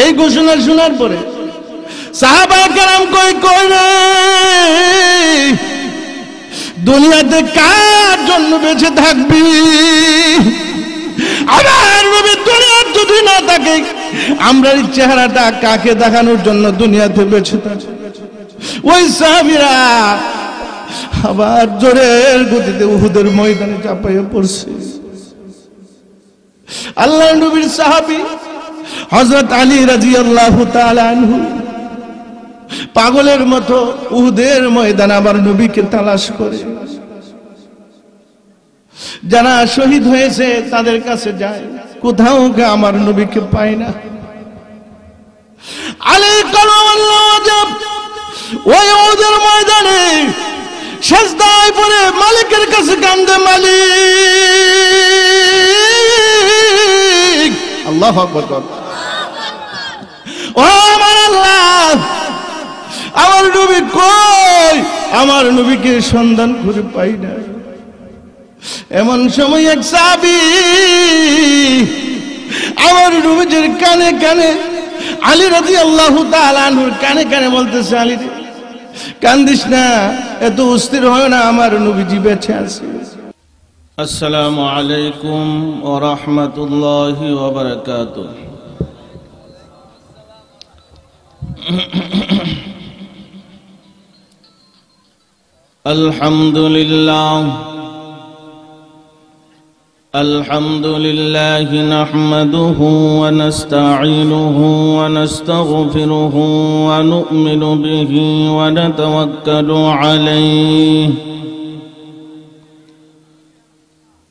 এই ঘোষণা শোনার পরে সাহাবায়ে কেরাম কই রে, দুনিয়াতে কার জন্য বেঁচে থাকবি? আমার নবী দুনিয়ার যদি না থাকে, আমরা এই চেহারাটা কাকে দেখানোর জন্য দুনিয়াতে বেঁচে থাকি? ওই সাহাবীরা আবার জোরের গতিতে উহুদের ময়দানে চাপাইয়া পড়ছে। আল্লাহর নবীর সাহাবী হযরত আলী রাদিয়াল্লাহু তাআলা আনহু পাগলের মতো উহুদের ময়দানে আবার নবীকে তালাশ করে। যারা শহীদ হয়েছে তাদের কাছে যায়, কোথাও আমার নবীকে পায় না। আলী কালামাল্লাহ ওয়াজব ওই উহুদের ময়দানে সিজদায় পড়ে মালিকের কাছে কান্দে, মালিক। আল্লাহু আকবার। ও আমার আল্লাহ, আমার নবী কই? আমার নবীকে সন্ধান করে পাই না। এমন সময় এক সাহাবী আমার নবীর কানে কানে, আলী রাদিয়াল্লাহু তাআলা আনহুর কানে কানে বলতেছে, আলী কান্দিস না, এত অস্থির হয় না, আমার নবীজি বেঁচে আছে। আসসালামু আলাইকুম ওয়া রাহমাতুল্লাহি ওয়া বারাকাতুহু। الحمد لله نحمده ونستعينه ونستغفره ونؤمن به ونتوكل عليه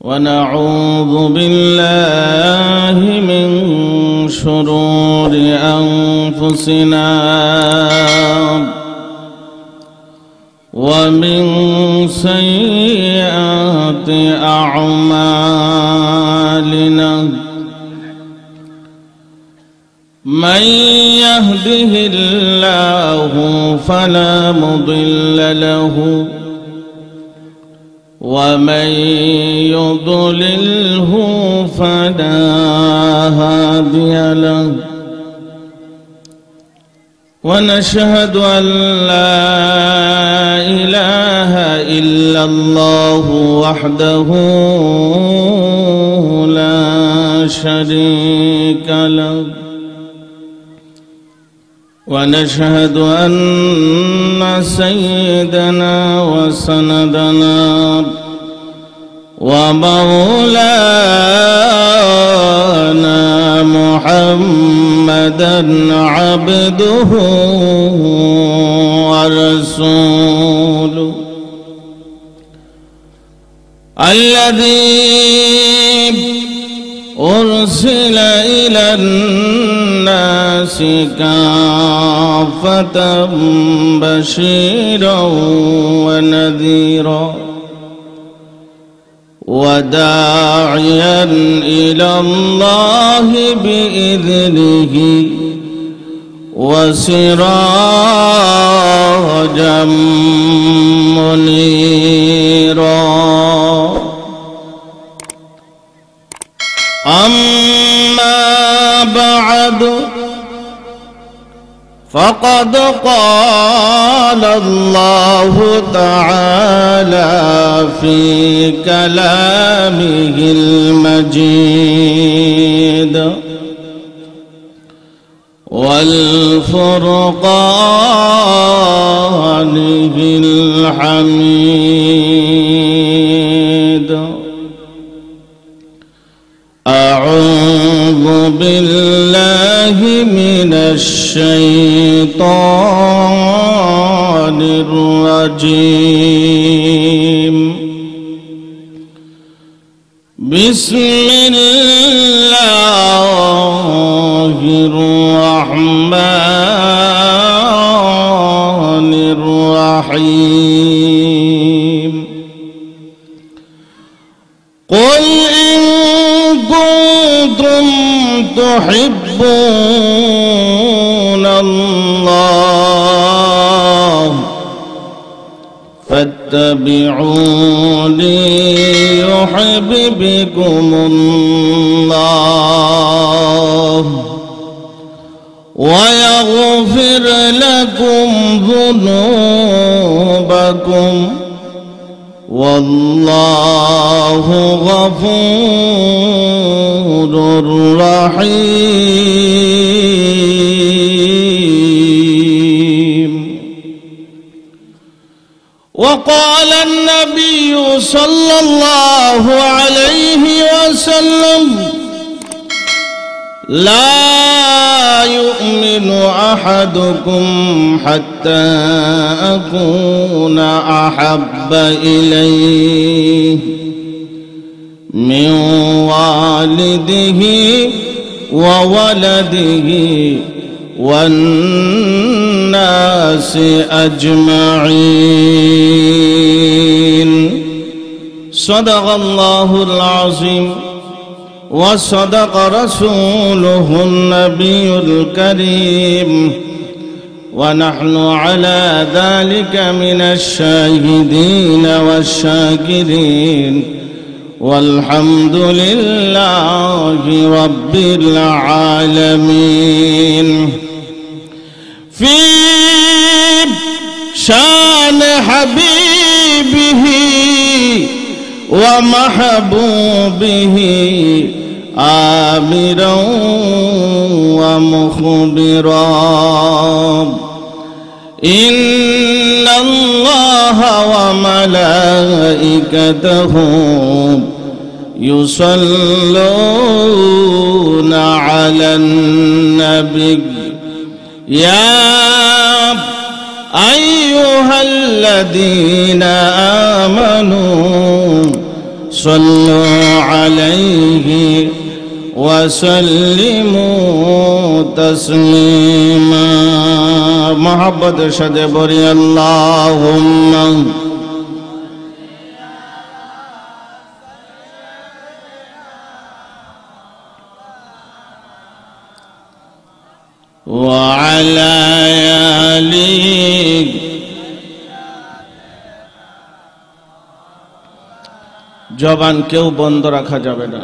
ونعوذ بالله من شرور أنفسنا ومن سيئات أعمالنا، من يهده الله فلا مضل له ومن يضلله فلا هادي له، ونشهد أن لا إله إلا الله وحده لا شريك له، ونشهد أن سيدنا وسندنا ومولانا محمدا عبده ورسوله الذي أرسل إلى الناس كافة بشيرا ونذيرا وداعيا إلى الله بإذنه وسراجا منيرا. أما بعد، فقد قال الله تعالى في كلامه المجيد والفرقانه الحميد: أعوذ بالله من الشيطان الرجيم. بسم الله الرحمن الرحيم. قل إن كنتم تحبون الله فاتبعوني يحببكم الله ويغفر لكم ذنوبكم والله غفور رحيم. وقال النبي صلى الله عليه وسلم لا يؤمن أحدكم حتى أكون أحب إليه من والده وولده والناس أجمعين. صدق الله العظيم وصدق رسوله النبي الكريم ونحن على ذلك من الشاهدين والشاكرين والحمد لله رب العالمين. في شان حبيبه ومحبوبه آمرا ومخبرا إن الله وملائكته يصلون على النبي يا أيها الذين آمنوا صلوا عليه وسلموا تسليما. محبت شد بری اللهم وعلى آله. জবান কেউ বন্ধ রাখা যাবে না।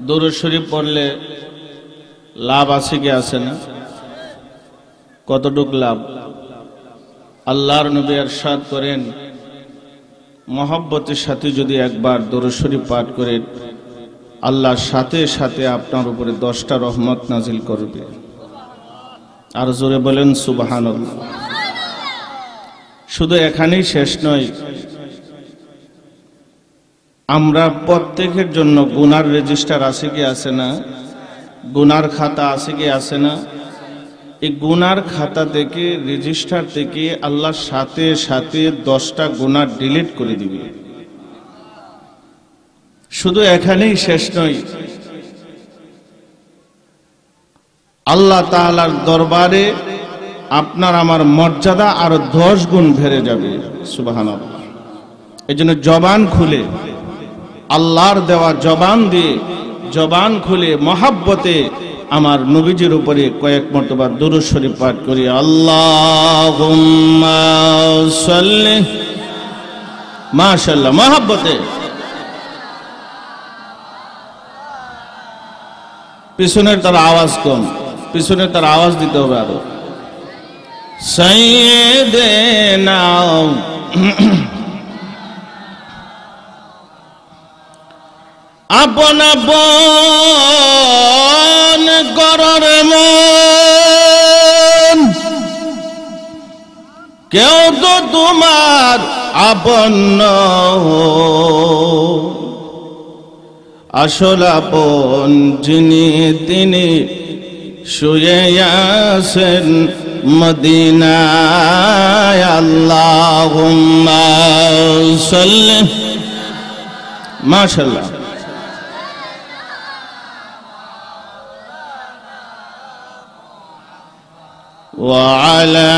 দুরূদ শরীফ পড়লে লাভ আছে কি আছে না? কতটুক লাভ? আল্লাহর নবী ইরশাদ করেন, মহব্বতের সাথে যদি একবার দুরূদ শরীফ পাঠ করেন, আল্লাহ সাথে সাথে আপনার উপরে 10টা রহমত নাজিল করবে। আর জোরে বলেন সুবহানাল্লাহ। শুধু এখানেই শেষ নয়, আমরা প্রত্যেকের জন্য গুনার রেজিস্টার আছে কি আছে না? গুনার খাতা আছে কি আছে না? এই গুনার খাতা থেকে, রেজিস্টার থেকে আল্লাহ সাথে সাথে 10টা গুনাহ ডিলিট করে দিবে। শুধু এখানেই শেষ নয়, আল্লাহ তাআলার দরবারে আপনার আমার মর্যাদা আরো 10 গুণ বেড়ে যাবে। সুবহানাল্লাহ। এজন্য জবান খুলে, আল্লাহর দেওয়া জবান দিয়ে, জবান খুলে মহব্বতে আমার নবীজির উপরে কয়েক মর্তবা দুরূদ শরীফ পাঠ করি। আল্লাহুম্মা সাল্লি। মাশাআল্লাহ, মহব্বতে। পিছনের তার আওয়াজ কম, পিছনের তার আওয়াজ দিতে হবে আরো। সাইয়্যিদিনা আপন আপন করর মন, কেউ তো তোমার আপন আসল আপন যিনি তিনি শুয়ে আছেন মদিনায়। আল্লাহুম্মা সাল্লি। মাশাআল্লাহ। وعلى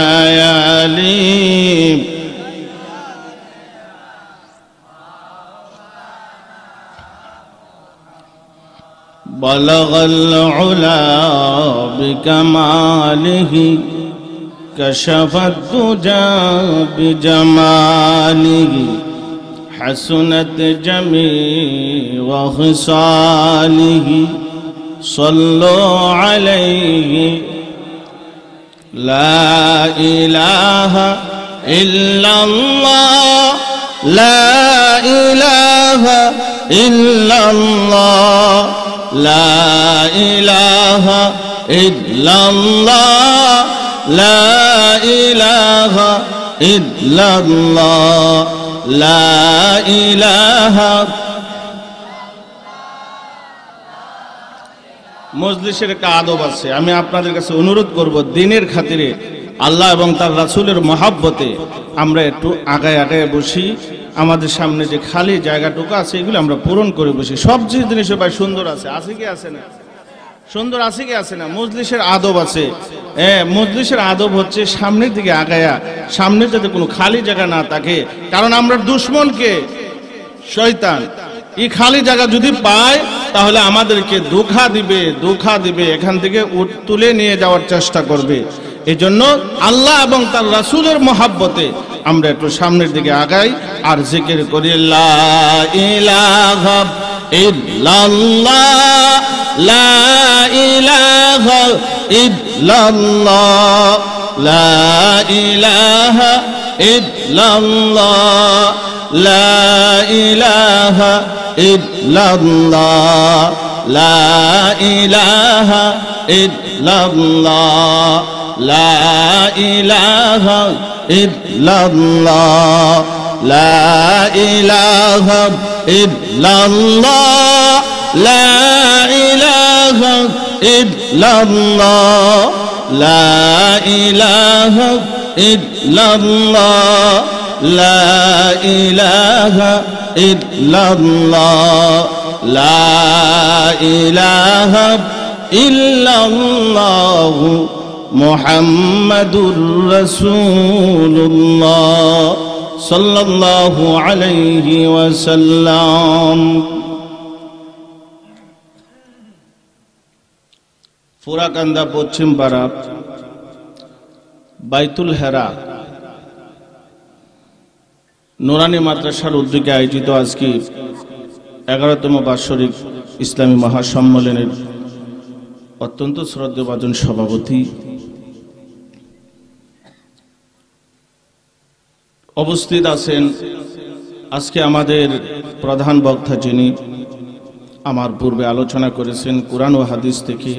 آله بلغ العلا بكماله كشف الدجى بجماله حسنت جميع خصاله صلوا عليه লা ইলাহা ইল্লাল্লাহ লা ইলাহা ইল্লাল্লাহ লা ইলাহা ইল্লাল্লাহ লা ইলাহা ইল্লাল্লাহ লা ইলাহা। মজলিসের একটা আদব আছে, আমি আপনাদের কাছে অনুরোধ করব দিনের খাতিরে আল্লাহ এবং তার রাসূলের মহাব্বতে আমরা একটু আগায় আগায় বসি। আমাদের সামনে যে খালি জায়গাটুকু আছে এগুলো আমরা পূরণ করে বসি। সব জিনিস ভাই সুন্দর আছে, আছে কি আছে না? সুন্দর আছে কি আছে না? মজলিসের আদব আছে। মজলিসের আদব হচ্ছে সামনের দিকে আগায়া, সামনে যাতে কোনো খালি জায়গা না থাকে। কারণ আমরা দুশ্মনকে, শয়তান এই খালি জায়গা যদি পায় তাহলে আমাদেরকে ধোঁকা দিবে, এখান থেকে তুলে নিয়ে যাওয়ার চেষ্টা করবে। এই জন্য আল্লাহ এবং তার রাসূলের মহাব্বতে আমরা একটু সামনের দিকে আগাই আর জিকির করি লা ইলাহা ইল্লাল্লাহ লা ইলাহা ইল্লাল্লাহ লা ইলাহা ইল্লাল্লাহ লা ইলাহা ইল্লাল্লাহ লা ইলাহা ইল্লাল্লাহ লা ইলাহা ইল্লাল্লাহ লা ইলাহা ইল্লাল্লাহ লা ইলাহা ইল্লাল্লাহ লা ইলাহা ইল্লাল্লাহ লা ইলাহা ইল্লাল্লাহ লা ইলাহা ইল্লাল্লাহ মুহাম্মাদুর রাসূলুল্লাহ সাল্লাল্লাহু আলাইহি ওয়াসাল্লাম। ফুরাকান্দা পশ্চিম পাড়া বাইতুল হেরা নুরানি মাদ্রাসার উদ্যোগে আয়োজিত আজকে 11তম বার্ষিক ইসলামী মহাসম্মেলনের অত্যন্ত শ্রদ্ধেয়ভাজন সভাপতি উপস্থিত আছেন। আজকে আমাদের প্রধান বক্তা যিনি আমার পূর্বে আলোচনা করেছেন কুরআন ও হাদিস থেকে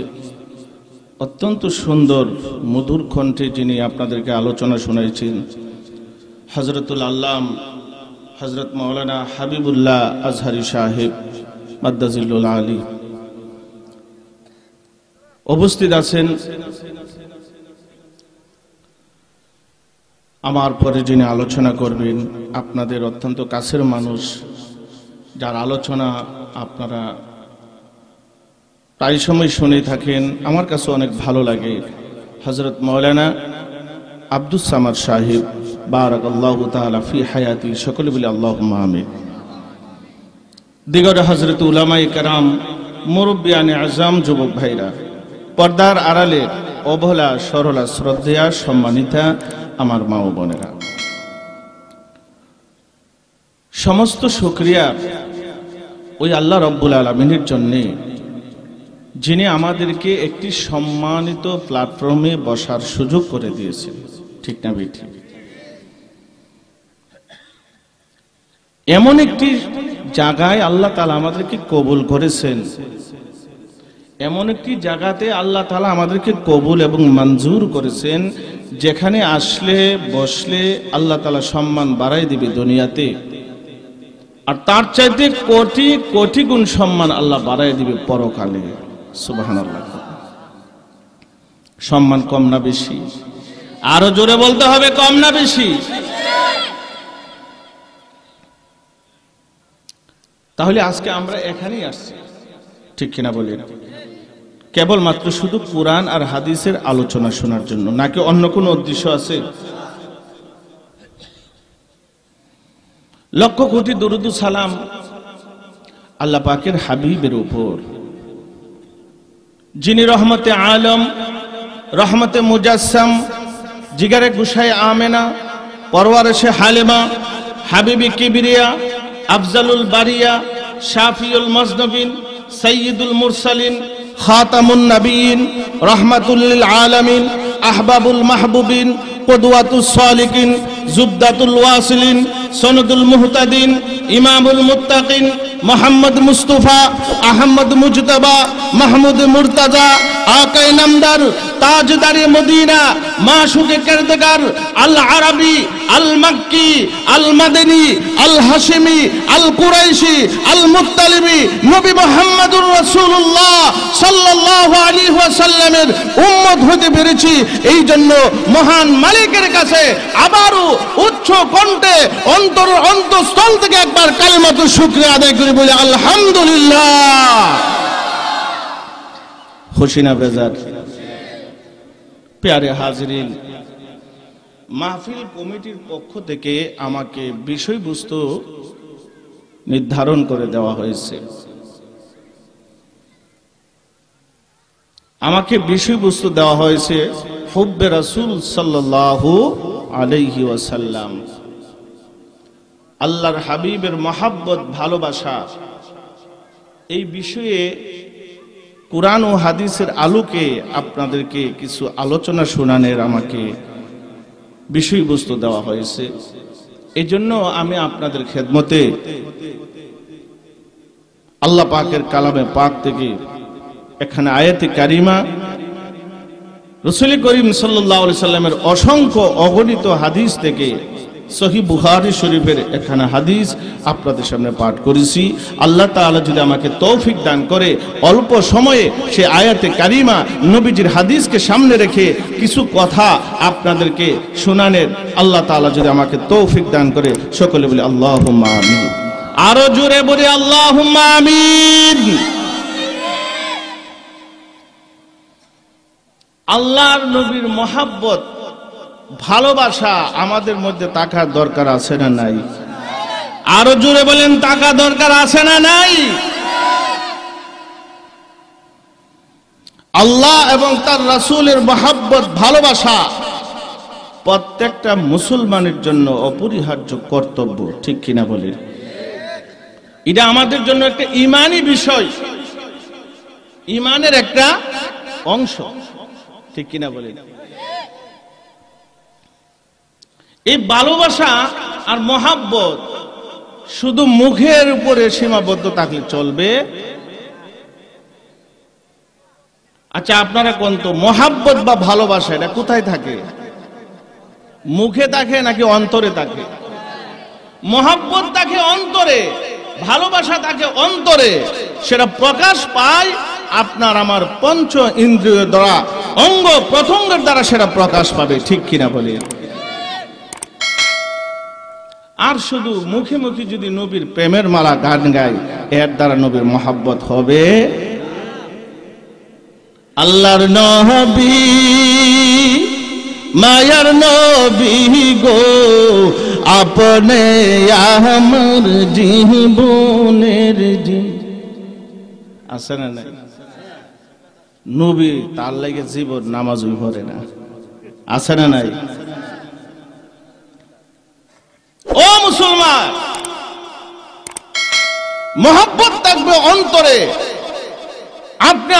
অত্যন্ত সুন্দর মধুর কণ্ঠে যিনি আপনাদেরকে আলোচনা শোনাইছেন, হযরতুল আল্লাম হযরত মাওলানা হাবিবুল্লাহ আজহারি সাহেব মাদ্দাজিল্লুল আলী উপস্থিত আছেন। আমার পরে যিনি আলোচনা করবেন আপনাদের অত্যন্ত কাছের মানুষ, যার আলোচনা আপনারা প্রায় সময় শুনে থাকেন, আমার কাছে অনেক ভালো লাগে, হযরত মাওলানা আব্দুস সামাদ সাহেব বারাকাল্লাহু তাআলা ফি হায়াতি। সকলে বলি আল্লাহুম্মা আমিন। দিগরে হযরত উলামায়ে কেরাম, মুরব্বিয়ানে আযম, যুবক ভাইরা, পর্দার আড়ালে অবলা সরলা শ্রদ্ধেয়া সম্মানিতা আমার মা ও বোনেরা, সমস্ত শুকরিয়া ওই আল্লাহ রব্বুল আলামিনের জন্যে যিনি আমাদেরকে একটি সম্মানিত প্ল্যাটফর্মে বসার সুযোগ করে দিয়েছেন। ঠিক না বেঠি? এমন একটি জায়গায় আল্লাহ তাআলা আমাদেরকে কবুল করেছেন, এমন একটি জায়গাতে আল্লাহ তাআলা আমাদেরকে কবুল এবং মঞ্জুর করেছেন, যেখানে আসলে বসলে আল্লাহ তাআলা সম্মান বাড়াই দিবে দুনিয়াতে, আর তার চাইতে কোটি কোটি গুণ সম্মান আল্লাহ বাড়াই দিবে পরকালে। সুবহানাল্লাহ। সম্মান কম না বেশি? আরো জোরে বলতে হবে, কম না বেশি? তাহলে আজকে আমরা এখানেই আসছি, ঠিক কিনা বলেন? কেবলমাত্র শুধু কুরআন আর হাদিসের আলোচনা শোনার জন্য, নাকি অন্য কোনো উদ্দেশ্য আছে? লক্ষ কোটি দরুদ সালাম আল্লাহ পাকের হাবিবের উপর, যিনি রহমতে আলম, রহমতে মুজাসসাম, জিগারে গুসাই আমেনা, পরওয়ারিশে হালিমা, হাবিবি কিবরিয়া, আফজালুল বারিয়া, শাফিউল মজনবিন, সাইয়্যিদুল মুরসালিন, খাতামুন নবিয়্যিন, রাহমাতুল লিল আলামিন, আহবাবুল মাহবুবিন, কুদওয়াতুস সালিকিন, জুবদাতুল ওয়াসিলিন, সনদুল মুহতাদিন, ইমামুল মুত্তাকিন, মোহাম্মদ মুস্তাফা, আহমদ মুজতবা, মাহমুদ মুর্তাজা, আকায়ে নামদার, তাজদারে মদিনা, মাশুকে কিরদার, আল আরবি, আল মক্কি, আল মাদানী, আল হাশিমি, আল কুরাইশি, আল মুত্তালিবি, নবী মুহাম্মদুর রাসূলুল্লাহ সাল্লাল্লাহু আলাইহি ওয়াসাল্লামের উম্মত হতে পেরেছি। এই জন্য মহান মালিকের কাছে আবারও উচ্চ কণ্ঠে অন্তঃস্থল থেকে একবার কালিমাতুশ শুকরিয়া আদায় করে বলি আলহামদুলিল্লাহ। খুশি না বেজার? প্যারে হাজরিন, মাহফিল কমিটির পক্ষ থেকে আমাকে বিষয়বস্তু নির্ধারণ করে দেওয়া হয়েছে। আমাকে বিষয়বস্তু দেওয়া হয়েছে হুব্বে রাসূল সাল্লাল্লাহু আলাইহি ওয়াসাল্লাম, আল্লাহর হাবিবের মহাব্বত, ভালোবাসা। এই বিষয়ে কুরআন ও হাদিসের আলোকে আপনাদেরকে কিছু আলোচনা শোনানোর আমাকে বিষয়বস্তু দেওয়া হয়েছে। এই জন্য আমি আপনাদের খেদমতে আল্লাহ পাকের কালামে পাক থেকে এখানে আয়াতে কারিমা, রাসূল করিম সাল্লাল্লাহু আলাইহি সাল্লামের অসংখ্য অগণিত হাদিস থেকে সহিহ বুখারী শরীফের এখানে হাদিস আপনাদের সামনে পাঠ করেছি। আল্লাহ তাআলা যদি আমাকে তৌফিক দান করে অল্প সময়ে সে আয়াতে কারিমা নবীজির হাদিসকে সামনে রেখে কিছু কথা আপনাদেরকে শোনানোর আল্লাহ তাআলা যদি আমাকে তৌফিক দান করে, সকলে বলি আল্লাহুম্মা আমিন। আরো জোরে বলি আল্লাহুম্মা আমিন। আল্লাহর নবীর মহাব্বত, ভালোবাসা আমাদের মধ্যে থাকার দরকার আছে না নাই? আরো জোরে বলেন, থাকা দরকার আছে না নাই? আল্লাহ এবং তার রাসূলের মহাব্বত, ভালোবাসা প্রত্যেকটা মুসলমানের জন্য অপরিহার্য কর্তব্য, ঠিক কিনা বলেন? এটা আমাদের জন্য একটা ঈমানি বিষয়, ঈমানের একটা অংশ, ঠিক কিনা বলেন? এই ভালোবাসা আর মহাব্বত শুধু মুখের উপরে সীমাবদ্ধ থাকলে চলবে? আচ্ছা, আপনারা কোন তো মহাব্বত বা ভালোবাসা এটা কোথায় থাকে? মুখে থাকে নাকি অন্তরে থাকে? মহাব্বত থাকে অন্তরে, ভালোবাসা থাকে অন্তরে। সেটা প্রকাশ পায় আপনার আমার পঞ্চ ইন্দ্রিয় দ্বারা, অঙ্গ প্রত্যঙ্গের দ্বারা সেটা প্রকাশ পাবে, ঠিক কিনা বলে? আর শুধু মুখে মুখে যদি নবীর প্রেমের মালা গান গায়, এর দ্বারা নবীর মহাব্বত হবে? আল্লাহর নবী, মায়ার নবী গো, আপনে আমার জীবনের আছে না নাই? নবী তার লাগে জীবন নামাজই ভরে না, আছে না নাই? ও মুসলমান, মহব্বত থাকবে অন্তরে। আপনি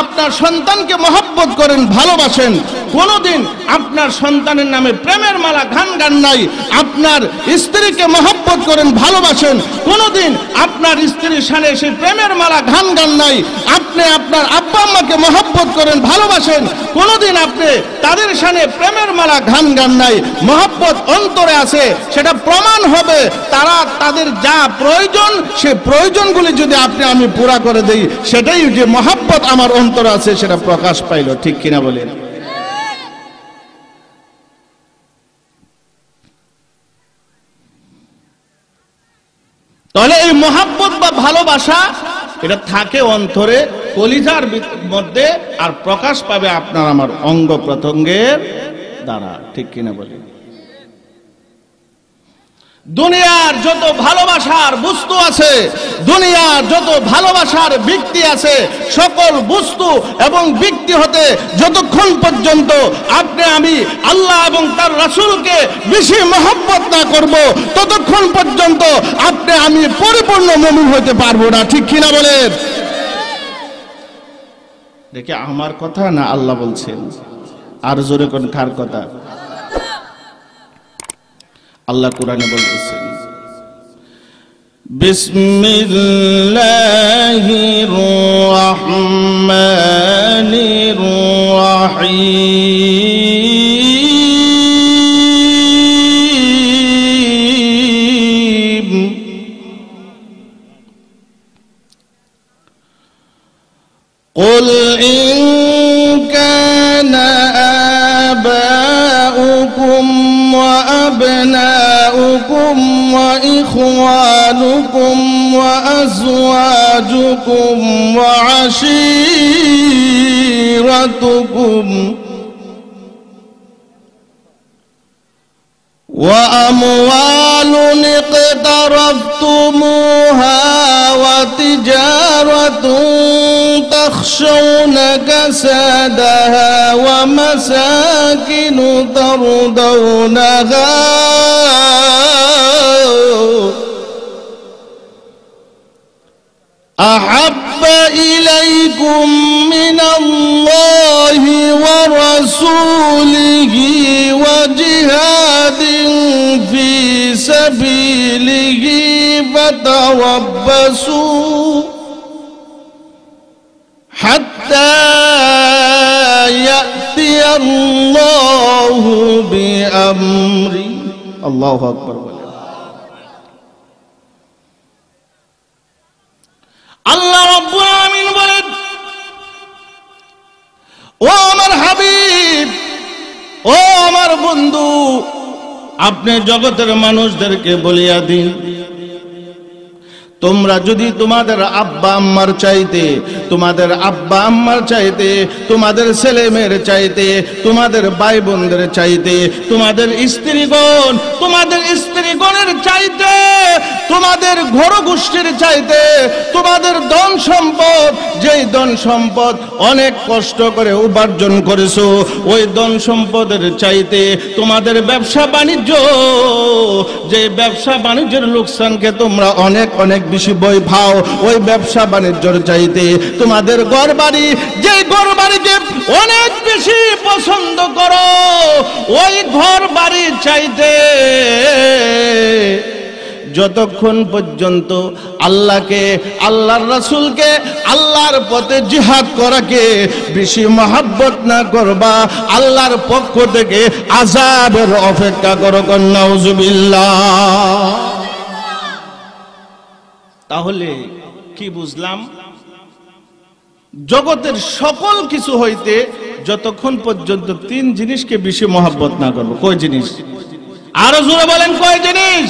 আপনার সন্তানকে মহব্বত করেন, ভালোবাসেন, কোনদিন আপনার সন্তানের নামে প্রেমের মালা গান নাই। আপনার স্ত্রীকে মহব্বত করেন, ভালোবাসেন, কোনদিন আপনার স্ত্রীর শানে সেই প্রেমের মালা গান নাই। আপনি আপনার আব্বা আম্মাকে মহব্বত করেন, ভালোবাসেন, কোনদিন আপনি তাদের শানে প্রেমের মালা গান নাই। মহব্বত অন্তরে আছে, সেটা প্রমাণ হবে তারা তাদের যা প্রয়োজন, সে প্রয়োজনগুলি যদি আমি পুরা করে দেই, সেটাই যে মহব্বত আমার অন্তরে আছে সেটা প্রকাশ পাইল, ঠিক কিনা বলেন? তাহলে এই মহব্বত বা ভালোবাসা এটা থাকে অন্তরে, কলিজার মধ্যে, আর প্রকাশ পাবে আপনার আমার অঙ্গ প্রত্যঙ্গের দ্বারা, ঠিক কিনা বলেন? দুনিয়ার যত ভালোবাসার বস্তু আছে, দুনিয়ার যত ভালোবাসার ব্যক্তি আছে, সকল বস্তু এবং ব্যক্তি হতে যতক্ষণ পর্যন্ত আপনি আমি আল্লাহ এবং তার রাসূলকে বেশি মহব্বত না করব, ততক্ষণ পর্যন্ত আপনি আমি পরিপূর্ণ মুমিন হতে পারবো না, ঠিক কিনা বলেন? দেখে আমার কথা না আল্লাহ বলছেন, আর জোরে কোন কার কথা? আল্লাহ কোরআনে বলতেছেন বিসমিল্লাহির রহমানির রহিম قل إن كان آباؤكم وأبناؤكم وإخوانكم وأزواجكم وعشيرتكم وأموال اقترفتموها وتجارة تخشون كسادها ومساكن ترضونها أحب إليكم من الله ورسوله وجهاد في سبيله فتربصوا حتى يأتي الله بأمره الله أكبر আল্লাহ রাব্বুল আলামিন বলেন ও আমার হাবিব ও আমার বন্ধু আপনি জগতের মানুষদেরকে বলিয়া দিন তোমরা যদি তোমাদের আব্বা আম্মার চাইতে তোমাদের আব্বা আম্মার চাইতে তোমাদের ছেলে মেয়ের চাইতে তোমাদের ভাই বোনদের চাইতে তোমাদের স্ত্রীগণের চাইতে তোমাদের ঘর গোষ্ঠীর চাইতে তোমাদের ধন সম্পদ যেই ধন সম্পদ অনেক কষ্ট করে উপার্জন করেছো ওই ধন সম্পদের চাইতে তোমাদের ব্যবসা বাণিজ্য যে ব্যবসা বাণিজ্যের লোকসানকে তোমরা অনেক অনেক বেশি বই ভাও ওই ব্যবসা বাণিজ্যের চাইতে তোমাদের ঘরবাড়ি যে ঘরবাড়িকে অনেক বেশি পছন্দ করো ওই ঘরবাড়ি চাইতে যতক্ষণ পর্যন্ত আল্লাহকে আল্লাহর রাসূলকে আল্লাহর পথে জিহাদ করাকে বেশি মহব্বত না করবা আল্লাহর পক্ষ থেকে আযাবের অপেক্ষা করো নাউযুবিল্লাহ। তাহলে কি বুঝলাম জগতের সকল কিছু হইতে যতক্ষণ পর্যন্ত তিন জিনিসকে বেশি মহব্বত না করব কয় জিনিস আরো জোরে বলেন কয় জিনিস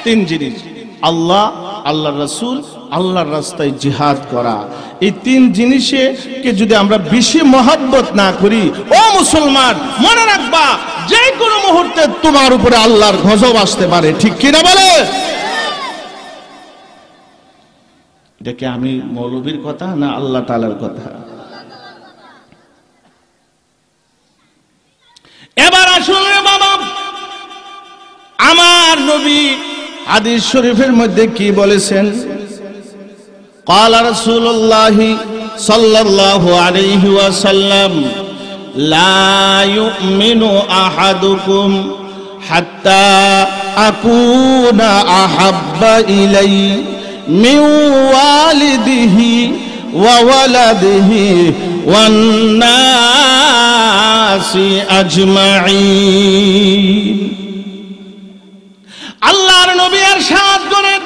তিন জিনিস আল্লাহ আল্লাহর রাসূল আল্লাহর রাস্তায় জিহাদ করা এই তিন জিনিসকে যদি আমরা বেশি মহব্বত না করি ও মুসলমান মনে রাখবা যে কোনো মুহূর্তে তোমার উপরে আল্লাহর গজব আসতে পারে ঠিক কি না বলে এটা কি আমি মৌলবীর কথা না আল্লাহ তাআলার কথা এবার আসুন রে বাবা আমার নবী হাদিস শরীফের মধ্যে কি বলেছেন قال رسول الله صلى الله عليه وسلم لا يؤمن احدكم حتى اكون احب اليه من والده وولده والناس اجمعين আল্লাহর নবী ইরশাদ করেন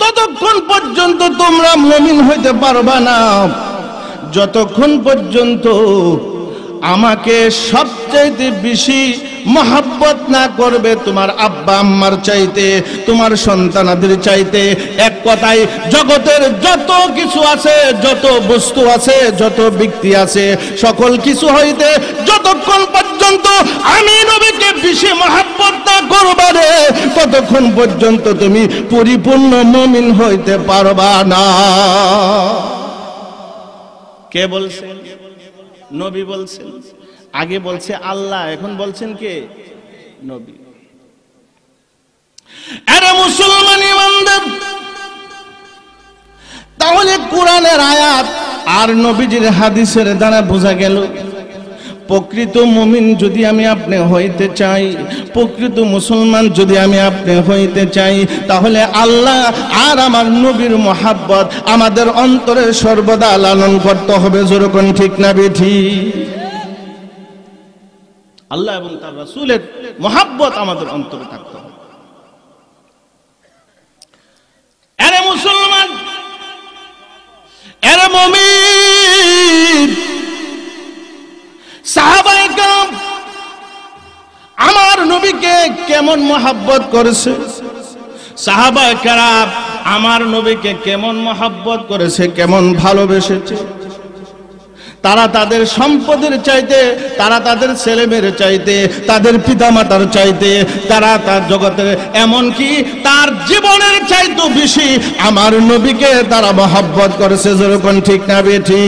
ততক্ষণ পর্যন্ত তোমরা মুমিন হইতে পারবা না যতক্ষণ পর্যন্ত আমাকে সবচেয়ে বেশি মহব্বত না করবে তোমার আব্বা আম্মার চাইতে তোমার সন্তানাদের চাইতে এক কথায় জগতের যত কিছু আছে যত বস্তু আছে যত ব্যক্তি আছে সকল কিছু হইতে যতক্ষণ পর্যন্ত আমি নবীকে বেশি মহব্বত না করবা রে ততক্ষণ পর্যন্ত তুমি পরিপূর্ণ মুমিন হইতে পারবা না। কে বলছেন নবী বলছেন আগে বলছে আল্লাহ এখন বলছেন কে নবী। আরে মুসলমান ইমানদার তাহলে কোরআনের আয়াত আর নবীজির হাদিসের দ্বারা বোঝা গেল প্রকৃত মুমিন যদি আমি আপনি হইতে চাই, প্রকৃত মুসলমান যদি আমি আপনি হইতে চাই, তাহলে আল্লাহ আর আমার নবীর মহাব্বত আমাদের অন্তরে সর্বদা লালন করতে হবে। যেরকম ঠিক না বেঠি? আল্লাহ এবং তার রাসূলের মহাব্বত আমাদের অন্তরে থাকতে হবে। আরে মুসলমান, আরে মুমিন, সাহাবায়ে কেরাম আমার নবীকে কেমন মহব্বত করেছে, সাহাবায়ে কেরাম আমার নবীকে কেমন মহব্বত করেছে, কেমন ভালোবেসেছে। তারা তাদের সম্পদের চাইতে, তারা তাদের ছেলেমেয়ের চাইতে, তাদের পিতামাতার চাইতে, তারা তার জগতের এমনকি তার জীবনের চাইতে বেশি আমার নবীকে তারা মহব্বত করেছে। যেরকম ঠিক না বেঠি?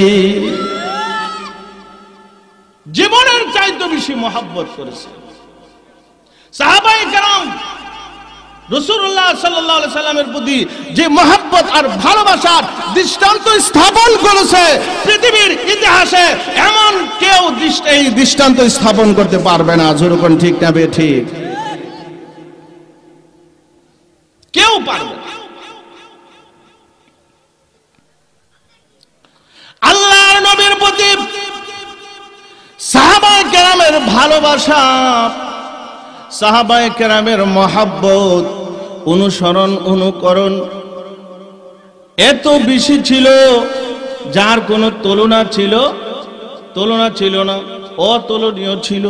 জীবনের চাইতে বেশি মহব্বত করেছে। সাহাবায়ে কেরাম রাসূলুল্লাহ সাল্লাল্লাহু আলাইহি সাল্লামের প্রতি যে মহব্বত আর ভালোবাসার দৃষ্টান্ত স্থাপন করেছে, পৃথিবীর ইতিহাসে এমন কেউ এই দৃষ্টান্ত স্থাপন করতে পারবে না। যেরকম ঠিক না বেঠিক? কেউ পারবে না। আল্লাহর নবীর প্রতি সাহাবায়ে কেরামের ভালোবাসা, সাহাবায়ে কেরামের মহব্বত, অনুসরণ, অনুকরণ এত বেশি ছিল যার কোনো তুলনা ছিল না, অতুলনীয় ছিল।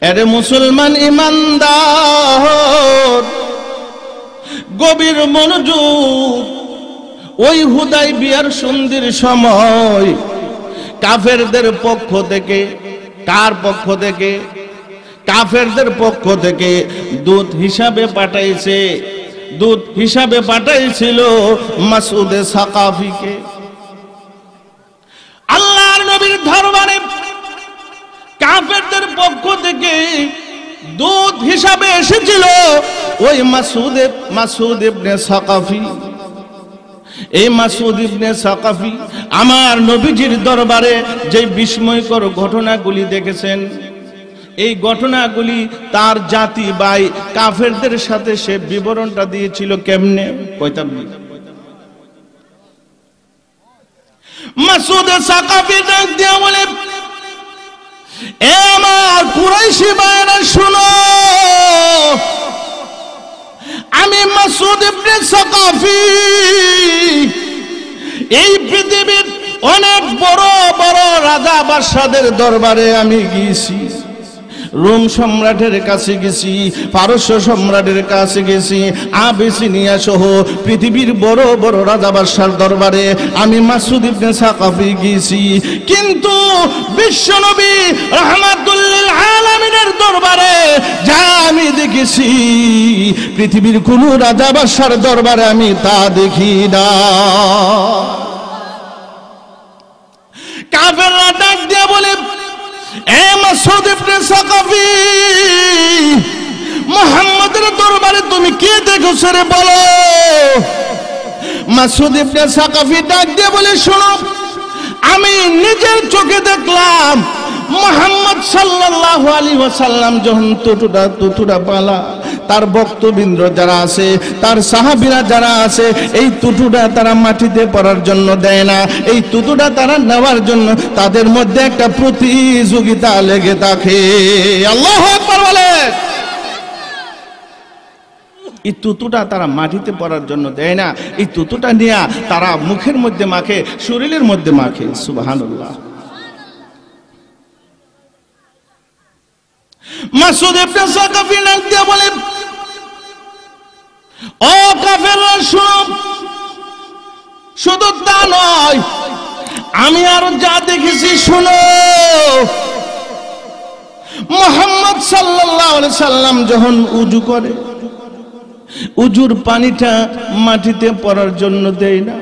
এরে মুসলমান ইমানদার, গভীর মনোযোগ। ওই হুদায়বিয়ার সন্ধির সময় কাফেরদের পক্ষ থেকে, কার পক্ষ থেকে? কাফেরদের পক্ষ থেকে দূত হিসাবে পাঠাইছিল মাসউদে সাকাফিকে। আল্লাহর নবীর দরবারে কাফেরদের পক্ষ থেকে দূত হিসাবে এসেছিল ওই মাসউদ ইবনে সাকাফি। এই মাসউদ ইবনে সাকাফি আমার নবীজির দরবারে যে বিস্ময়কর ঘটনাগুলি দেখেছেন, এই ঘটনাগুলি তার জাতি ভাই কাফেরদের সাথে সে বিবরণটা দিয়েছিল কেমনে কইতাম। মাসউদ সাকাফি ডাক দিয়া বলে, এ আমার কুরাইশি ভাইরা শুনো, আমি মাসউদ ইবনে সাকাফি এই পৃথিবীর অনেক বড় বড় রাজা বাদশাদের দরবারে আমি গিয়েছি। রোম সম্রাটের কাছে গেছি, পারস্য সম্রাটের কাছে গেছি, আবিসিনিয়া সহ পৃথিবীর বড় বড় রাজা বাদশার দরবারে আমি মাসউদ ইবনে সাকাফি গিয়েছি। কিন্তু বিশ্বনবী রাহমাতুল লিল আলামিনের দরবারে যা আমি দেখেছি, পৃথিবীর কোন রাজা বাদশার দরবারে আমি তা দেখি না। কাফেররা ডাক দিয়ে বলে, এ মাসউদ ইবনে সাকাফি, মুহাম্মদের দরবারে তুমি কি দেখেছ রে বলো। মাসউদ ইবনে সাকাফি ডাক দিয়ে বলে, শোনো, আমি নিজের চোখে দেখলাম মুহাম্মদ সাল্লাল্লাহু আলাইহি ওয়াসাল্লাম যখন তুতুরা পালা, তার ভক্তবৃন্দ যারা আছে, তার সাহাবীরা যারা আছে, এই তুতুটা তারা মাটিতে পড়ার জন্য দেয় না। এই তুতুটা তারা নেওয়ার জন্য তাদের মধ্যে একটা প্রতিযোগিতা লেগে থাকে। আল্লাহু আকবার বলে। এই তুতুটা তারা মাটিতে পড়ার জন্য দেয় না, এই তুতুটা নিয়ে তারা মুখের মধ্যে মাখে, শরীরের মধ্যে মাখে। সুবহানাল্লাহ। মাসউদ ইবনে সাকাফি ডাক দিয়ে বলে, ও কাফেররা শুনো, শুধু তা নয়, আমি আরো যা দেখেছি শুনো। মুহাম্মদ সাল্লাল্লাহু আলাইহি সাল্লাম যখন উযু করে, উজুর পানিটা মাটিতে পড়ার জন্য দেয় না,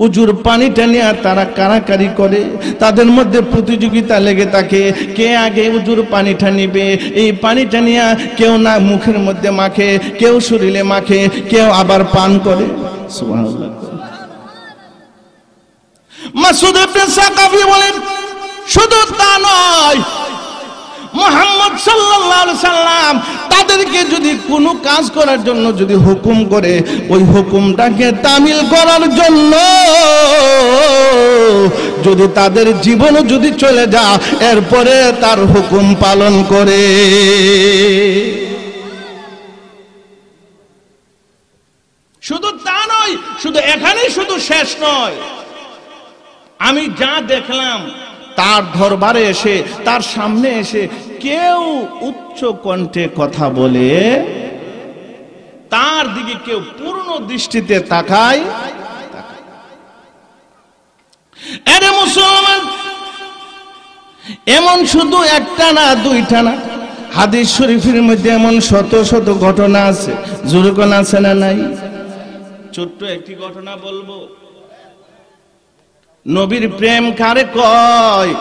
উজুর পানিটা নিয়ে তারা কারাকারি করে, তাদের মধ্যে প্রতিযোগিতা লেগে থাকে কে আগে উজুর পানিটা নিবে। এই পানিটা নিয়ে কেউ না মুখের মধ্যে মাখে, কেউ শরীরে মাখে, কেউ আবার পান করে। সুবহানাল্লাহ। মাসউদ ইবনে সাকাফি বলেন, শুধু আলাইহি সাল্লাম তাদেরকে যদি কোনো কাজ করার জন্য যদি হুকুম করে, ওই হুকুমটাকে তামিল করার জন্য যদি তাদের জীবন যদি চলে যায়, এরপরে তার হুকুম পালন করে। শুধু তা নয়, শুধু এখানেই শুধু শেষ নয়, আমি যা দেখলাম তার দরবারে এসে, তার সামনে এসে কেউ উচ্চ কণ্ঠে কথা বলে, তার দিকে কেউ পূর্ণ দৃষ্টিতে তাকায়। আরে মুসলমান, এমন শুধু একটা না দুইটা না, হাদিস শরীফের মধ্যে এমন শত শত ঘটনা আছে। জোরকন আছে না নাই? ছোট্ট একটি ঘটনা বলবো। নবীর প্রেম কারে কয়,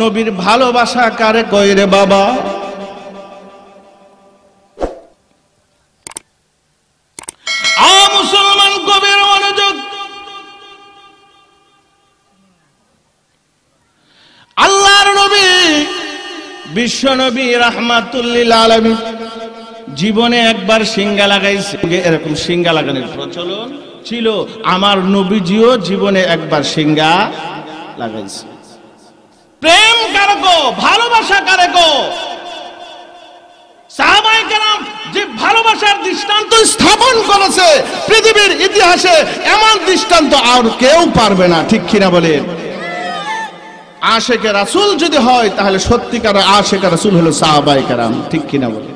নবীর ভালোবাসা কারে কয় রে বাবা? মুসলমান গভীর মনোযোগ। আল্লাহর নবী বিশ্ব নবী রাহমাতুল লিল আলামিন জীবনে একবার সিঙ্গা লাগাইছে। এরকম সিঙ্গা লাগানোর প্রচলন ছিল। আমার নবীজিও জীবনে একবার সিঙ্গা লাগাইছে। প্রেম কারে গো, ভালোবাসা কারে গো? সাহাবায়ে কেরাম যে ভালোবাসার দৃষ্টান্ত স্থাপন করেছে পৃথিবীর ইতিহাসে, এমন দৃষ্টান্ত আর কেউ পারবে না। ঠিক কিনা বলে? আশেকে রাসূল যদি হয়, তাহলে সত্যিকার আশেকে রাসূল হলো সাহাবায়ে কেরাম। ঠিক কিনা বলে?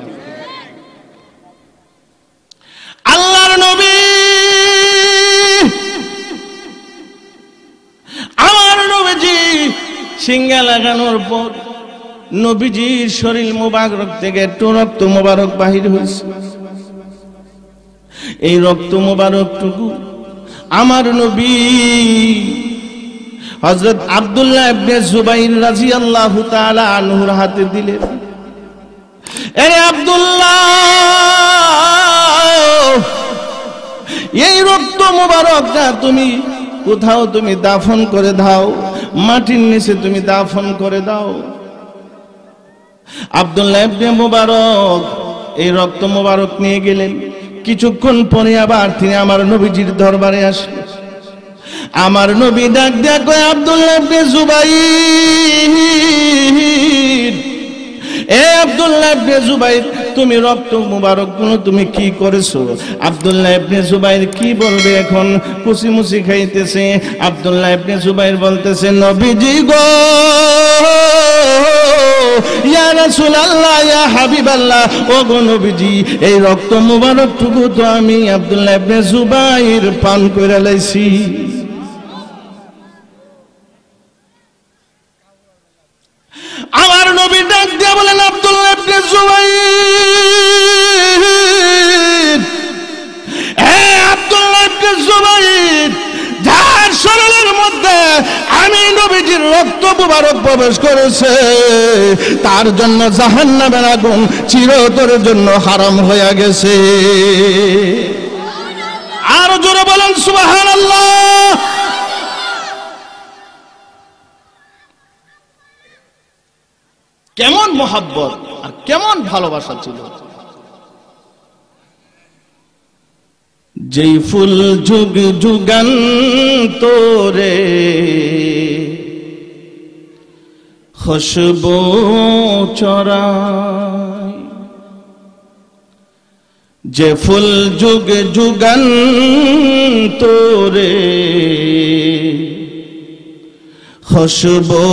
আল্লাহর নবী, আমার নবীজি সিঙ্গা লাগানোর পর নবীজির শরীর মোবারক থেকে একটু রক্ত মোবারক বাহির হয়েছে। এই রক্ত মোবারকটুকু আমার নবী হযরত আব্দুল্লাহ ইবনে জুবাইর রাদিয়াল্লাহু তাআলা আনহুর হাতে দিলেন। আরে আব্দুল্লাহ, এই রক্ত মোবারকটা তুমি কোথাও তুমি দাফন করে দাও, মাটির নিচে তুমি দাফন করে দাও। আব্দুল্লাহ ইবনে মুবারক এই রক্ত মোবারক নিয়ে গেলেন। কিছুক্ষণ পরে আবার তিনি আমার নবীজির দরবারে আসলেন। আমার নবী ডাক দিয়া কয়, আব্দুল্লাহ ইবনে জুবাইর, এ আব্দুল্লাহ ইবনে জুবাইর, তুমি রক্ত মুবারক গুলো তুমি কি করেছো? আব্দুল্লাহ ইবনে জুবাইর কি বলবে এখন? কুচি মুচি খাইতেছে। আব্দুল্লাহ ইবনে জুবাইর বলতেছে, নবীজি গো, ইয়া রাসূলুল্লাহ, ইয়া হাবিবাল্লাহ, ও গো নবীজি, এই রক্ত মুবারকটুকু তো আমি আব্দুল্লাহ ইবনে জুবাইর পান করে লাইছি। আমার নবী ডাক দিয়া বলেন, আব্দুল্লাহ ইবনে জুবাইর, হে আব্দুল্লাহ ইবনে জুবাইর, যার শরীরের মধ্যে আমি নবীজির রক্ত মুবারক প্রবেশ করেছে, তার জন্য জাহান্নামের আগুন চিরতরের জন্য হারাম হয়ে গেছে। আর জোরে বলেন সুবহানাল্লাহ। কেমন মহব্বত আর কেমন ভালোবাসা ছিল। যেই ফুল যুগ যুগান্তরে খুশবু ছড়ায়, যে ফুল যুগ যুগান্তরে খুশবু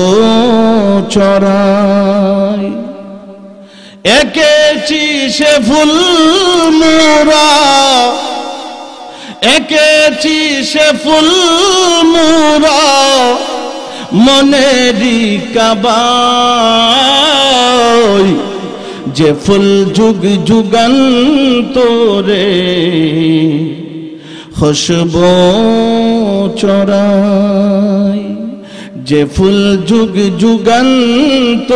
ছড়ায়, এঁকেছি সে ফুল মোরা, এঁকেছি সে ফুল মোরা মনেরই কাবায়, যে ফুল যুগ যুগান্তরে খুশবু ছড়ায়, যে ফুল যুগ যুগান্তরে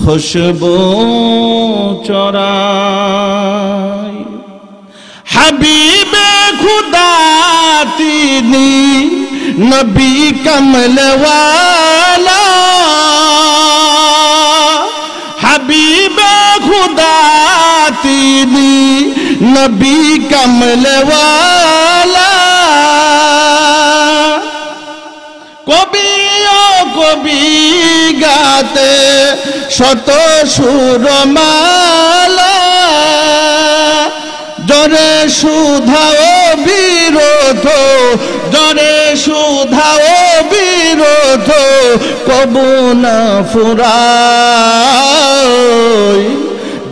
খুশবু ছড়ায়। হাবিবে খুদা তিনি নবী কমলওয়ালা, दातीनी नबी कमल वाला কবি গাতে শত সুরমালা জরে সুধাও বিরোধ জরে সুধাও বিরোধ কবু না ফুরায়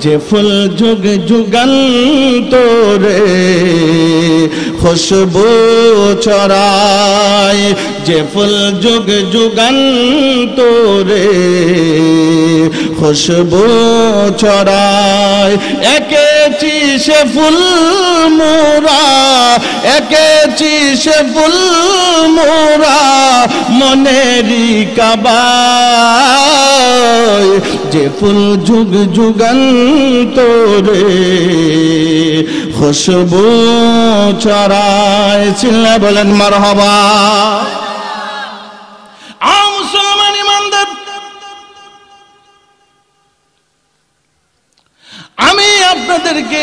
যে ফুল যুগ যুগান্তরে খুশবু ছড়ায় যে ফুল যুগ যুগান্তরে খুশবু ছড়ায় একেছি সে ফুল মোরা একেছি সে ফুল মোরা মনেরি কাবায় যে ফুল যুগ যুগান্তরে খুশবু ছড়ায় চিল্লা বলেন মারহাবা মুসলমান ইমানদার আমি আপনাদেরকে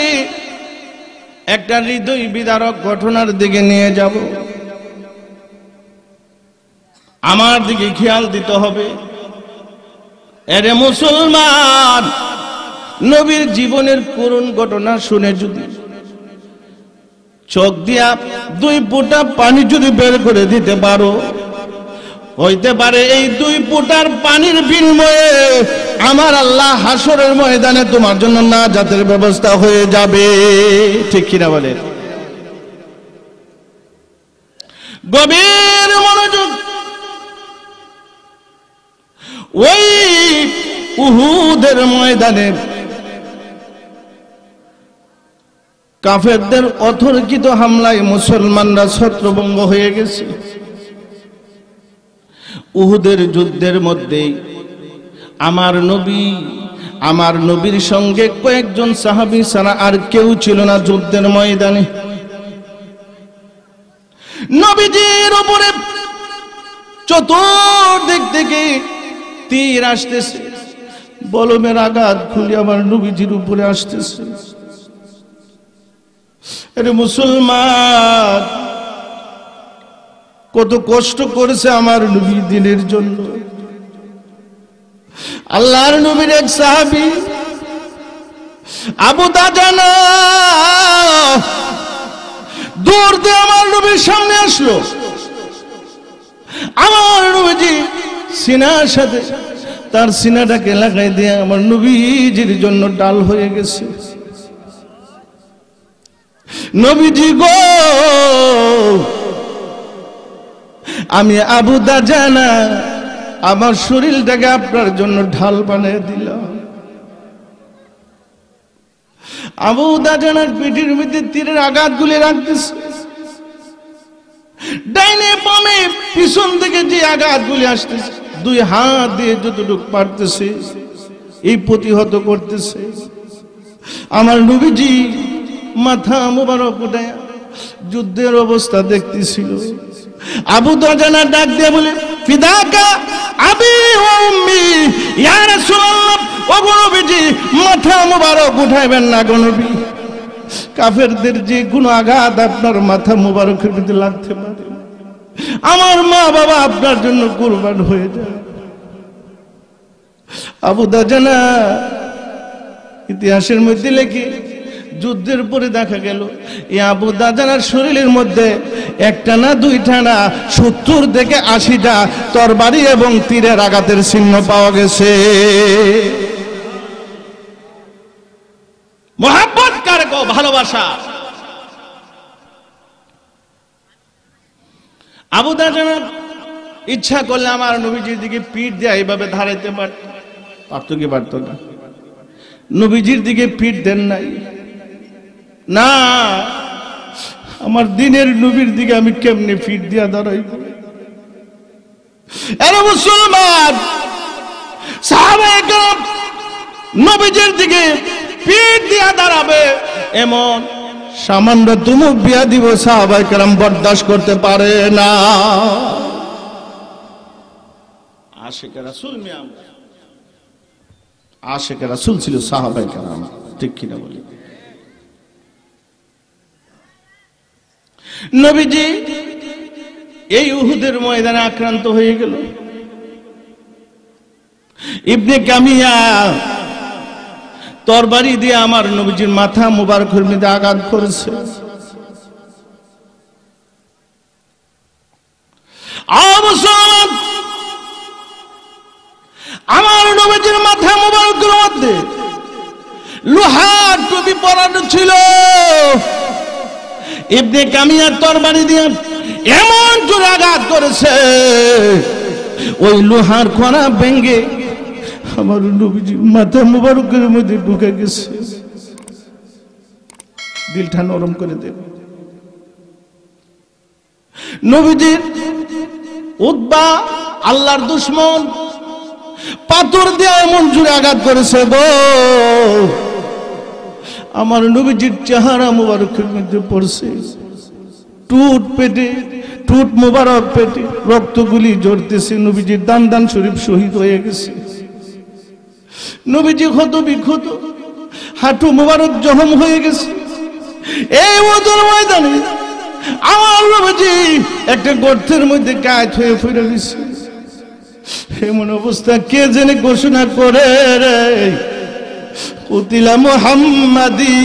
একটা হৃদয় বিদারক ঘটনার দিকে নিয়ে যাব আমার দিকে খেয়াল দিতে হবে এরে মুসলমান নবীর জীবনের করুণ ঘটনা শুনে যদি চোখ দিয়া দুই ফোঁটা পানি যদি বের করে দিতে পারো হইতে পারে এই দুই ফোঁটার পানির বিনিময়ে আমার আল্লাহ হাসরের ময়দানে তোমার জন্য নাজাতের ব্যবস্থা হয়ে যাবে ঠিক কিনা বলেন গভীর মনোযোগ ওই উহুদের ময়দানে কাফেরদের অতর্কিত হামলায় মুসলমানরা ছত্রভঙ্গ হয়ে গেছে উহুদের যুদ্ধের মধ্যে আমার নবীর সঙ্গে কয়েকজন সাহাবী ছাড়া আর কেউ ছিল না যুদ্ধের ময়দানে নবীজির উপরে চতুর্দিক থেকে তীর আসতেছে বলমের আঘাত খুলে আমার নবীজির উপরে আসতেছে আরে মুসলমান কত কষ্ট করেছে আমার নবী দিনের জন্য আল্লাহর নবীর এক সাহাবী আবু দাজানা দৌড় দিয়ে আমার নবীর সামনে আসলো আমার নবীজি সিনার সাথে তার সিনাটাকে লাগাই দিয়ে আমার নবীজির জন্য ডাল হয়ে গেছে নবীজি গো আমি আবু দাজানা আমার শরীরটাকে আপনার জন্য ঢাল বানিয়ে দিলাম আবু দাজানার পিঠের মধ্যে তীরের আঘাতগুলি রাখতেছে ডাইনে বামে পিছন থেকে যে আঘাতগুলি আসতেছে দুই হাত দিয়ে যতটুকু পারতেছে এই প্রতিহত করতেছে আমার নবীজি মাথা মুবারক উঠায়া যুদ্ধের অবস্থা দেখতেছিল আবু দাজানা ডাক দিয়ে বলে ফিদাকা আবি ওয়া উম্মি ইয়া রাসূলুল্লাহ ও নবীজি মাথা মুবারক উঠাইবেন না গো নবী কাফেরদের যে কোনো আঘাত আপনার মাথা মুবারকের ভিতরে লাগতে পারে আমার মা বাবা আপনার জন্য কুরবান হয়ে যায় আবু দাজানা ইতিহাসের মধ্যে লেখে যুদ্ধের পরে দেখা গেল এই আবু দাজানার শরীরের মধ্যে একটা না দুইটা না 70 থেকে 80টা তরবারি এবং তীরের আঘাতের চিহ্ন পাওয়া গেছে মোহাব্বত কার গো ভালোবাসা আবু দাজানা ইচ্ছা করলে আমার নবীজির দিকে পিঠ দিয়ে এইভাবে ধারাইতে পারতো কি পারতো না নবীজির দিকে পিঠ দেন নাই না আমার দিনের নবীর দিকে আমি কেমনে পিঠ দিয়া দাঁড়াইব আরে মুসলমান সাহাবায়ে কেরাম নবীজির দিকে পিঠ দিয়া দাঁড়াবে এমন সামান্য তুমুক বিয়া দিব সাহাবায়ে কেরাম বরদাস্ত করতে পারে না আশিক রাসূল মিয়া আশিকে রাসূল ছিল, সাহাবায়ে কেরাম, ঠিক কিনা বলি? নবীজি এই উহুদের ময়দানে আক্রান্ত হয়ে গেল। ইবনে কামিয়া তরবারি দিয়ে আমার নবীজির মাথা মুবারকের মধ্যে আঘাত করেছে। আমার নবীজির মাথা মুবারকের মধ্যে লোহার টুপি পরানো ছিল। ইবনে কামিয়া তরবারি দিয়ে এমন জোরে আঘাত করেছে, ওই লোহার কণা ভেঙে আমার নবীজির মাথা মুবারকের মধ্যে ঢুকে গেছে। দিলটা নরম করে দেব। নবীজির উতবা আল্লাহর দুশমন পাথর দিয়ে এমন জোরে আঘাত করেছে গো, আমার নবীজির চেহারা মুবারকের মধ্যে পড়ছে। টুট পেটে, টুট মুবারক পেটে রক্তগুলি ঝরতেছে। নবীজির দান দান শরীফ শহীদ হয়ে গেছে। নবীজি ক্ষত বিক্ষত, হাঁটু মুবারক জখম হয়ে গেছে। এই ওদের ময়দানে আমার নবীজি একটা গর্তের মধ্যে কায়েত হয়ে পড়ে গেছে। এমন অবস্থা কে জেনে ঘোষণা করে রে, কুতিলা মুহাম্মাদি,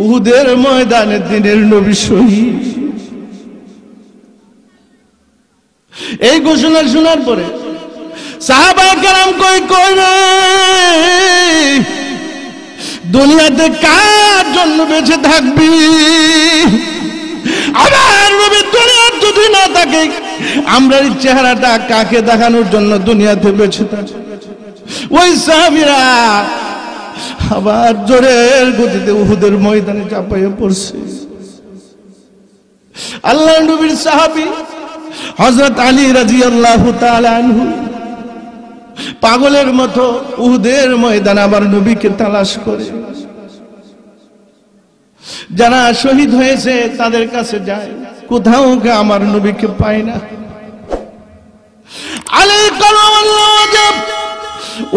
উহুদের ময়দানে দিনের নবী শহীদ। এই ঘোষণা শোনার পরে সাহাবায়ে কেরাম কই কই রে, দুনিয়াতে কার জন্য বেঁচে থাকবি? আমার নবী দুনিয়ার যদি না থাকে, আমরা এই চেহারাটা কাকে দেখানোর জন্য দুনিয়াতে বেঁচে থাকি? ওই সাহাবীরা আবার জোরের গতিতে উহুদের ময়দানে চাপাইয়া পড়ছে। আল্লাহ নবীর সাহাবী হযরত আলী রাদিয়াল্লাহু তাআলা আনহু পাগলের মতো উহুদের ময়দানে আবার নবীকে তালাশ করে। যারা শহীদ হয়েছে তাদের কাছে যায়, কোথাও আমার নবীকে পায় না। আলী কালামুল্লাহ ওয়াজব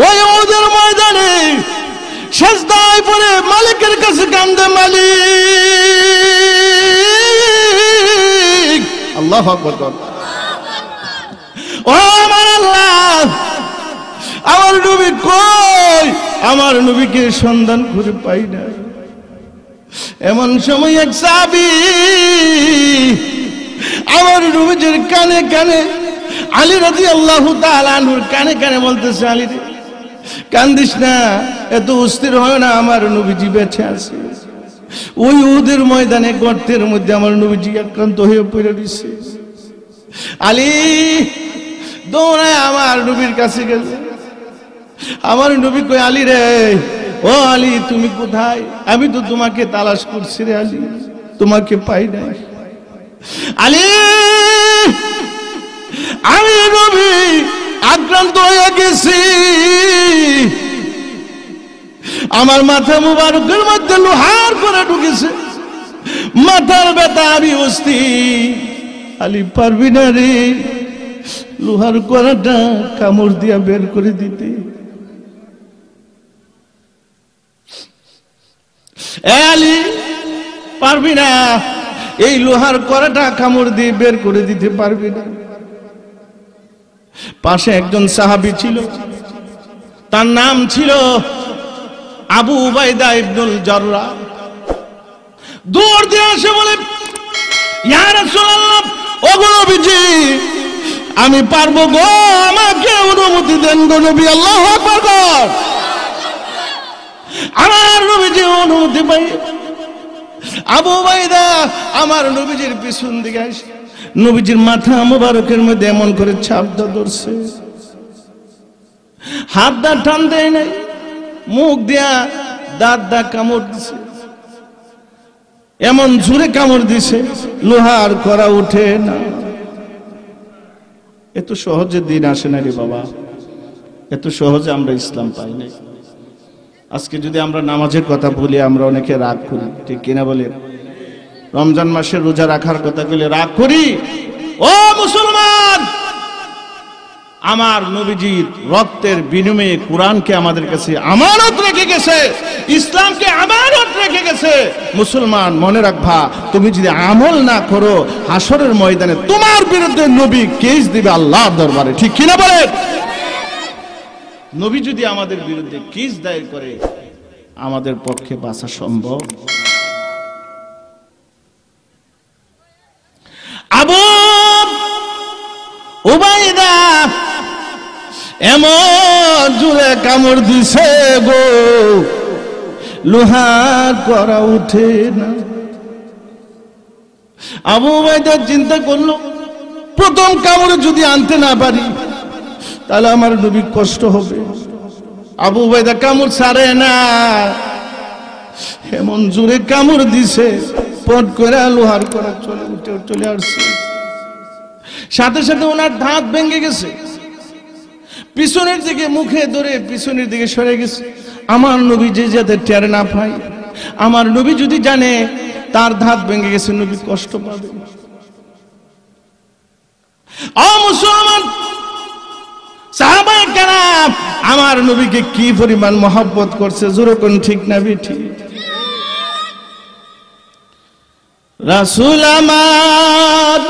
ওই উহুদের ময়দানে সেজদায় পড়ে মালিকের কাছে কান্দে, মালিক। আল্লাহু আকবার। ও আমার আল্লাহ, আমার নবী কই? আমার নবীকে সন্ধান করে পাই না। এমন সময় এক সাহাবী আমার নবীজির কানে কানে, আলী রাদিয়াল্লাহু তাআলা আনহুর কানে কানে বলতেছে, আলী রে কান্দিস না, এত অস্থির হয় না, আমার নবীজি বেঁচে আছে। ওই উহুদের ময়দানে গর্তের মধ্যে আমার নবীজি আক্রান্ত হয়ে পড়ে রয়েছে। আলী দৌড়ায় আমার নবীর কাছে গেছে। আমার নবী কই, আলী রে, ও আলী তুমি কোথায়? আমি তো তোমাকে তালাশ করছি রে আলী, তোমাকে পাই নাই। আলী আমি নবী আক্রান্ত হয়ে গেছি, আমার মাথা মুবারকের মধ্যে লোহার করে ঢুকেছে, মাথার ব্যথা, আমি অস্থির। আলী পারবি না রে লোহার কড়াটা কামড় দিয়া বের করে দিতে? আলী পারবি না, এই লোহার কড়াটা কামড় দিয়ে বের করে দিতে পারবি না? পাশে একজন সাহাবী ছিল, তার নাম ছিল আবু উবাইদা ইবনুল জাররাহ। দৌড় দিয়ে আসে বলে, ইয়া রাসূলুল্লাহ, ওগো নবীজি আমি পারবো গো, আমাকে অনুমতি দেন গো নবী। আল্লাহু আকবার। আমার নবীজি অনুমতি পাই। আবু উবাইদা আমার নবীজির পিছন দিকে আসে, নবীজির মাথা মুবারকের মধ্যে এমন করে ছাপটা ধরছে, হাত দা টান দেয় নাই, মুখ দিয়া দাঁত দা কামড় দিছে, এমন জোরে কামড় দিছে লোহার কড়া উঠে না। এত সহজে দিন আসে না রে বাবা, এত সহজে আমরা ইসলাম পাই নাই। আজকে যদি আমরা নামাজের কথা বলি, আমরা অনেকে রাগ করি, ঠিক কিনা বলে? রমজান মাসে রোজা রাখার কথা বলে রাগ করি। ও মুসলমান, আমার নবীজির রক্তের বিনিময়ে কোরআনকে আমাদের কাছে আমানত রেখে গেছে, ইসলামকে আমানত রেখে গেছে। মুসলমান মনে রাখবা, তুমি যদি আমল না করো হাসরের ময়দানে তোমার বিরুদ্ধে নবী কেস দিবে আল্লাহর দরবারে, ঠিক কিনা বলেন? নবী যদি আমাদের বিরুদ্ধে কেস দায়ের করে আমাদের পক্ষে বাঁচা সম্ভব? আবু উবাইদা এমন জোরে কামড় দিছে গো, লোহার করা উঠে না। আবু উবাইদা চিন্তা করলো, প্রথম কামড় যদি আনতে না পারি তাহলে আমার নবীর কষ্ট হবে। আবু উবাইদা কামড় ছাড়ে না, এমন জোরে কামড় দিছে পট করে লোহার করা চলে আসছে। সাথে সাথে ওনার দাঁত ভেঙে গেছে, পিছনের দিকে মুখে ধরে পিছনের দিকে সরে গেছে। আমার নবী যে যাতে টের না পায়, আমার নবী যদি জানে তার দাঁত ভেঙে গেছে, নবী কষ্ট পাবে। ও মুসলমান সাহাবায়ে কেরাম, আমার নবীকে কি পরিমাণ মহব্বত করছে, জোরে কোন ঠিক না বেঠিক? রাসূল আমার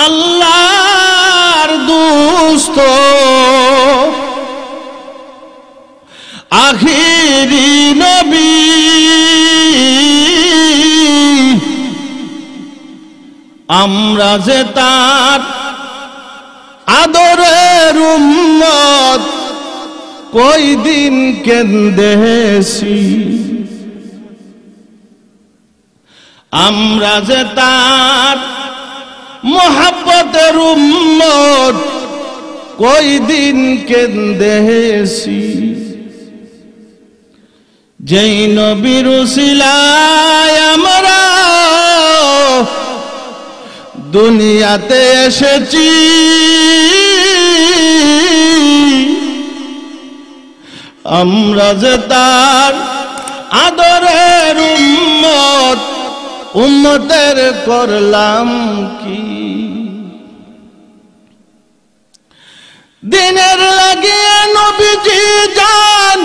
আল্লাহর দোস্ত, আখিরি নবী, আমরা যে তার আদরের উম্মত, কই দিন কেন্দেছি। আমরা যে তার মোহাব্বতের উম্মত, কই দিন কেন্দেছি। যেই নবীর উসিলায় আমরা দুনিয়াতে এসেছি, আমরা যে তার আদরের উম্মত, উম্মতের করলাম কি। দিনের লাগিয়ে নবীজি যান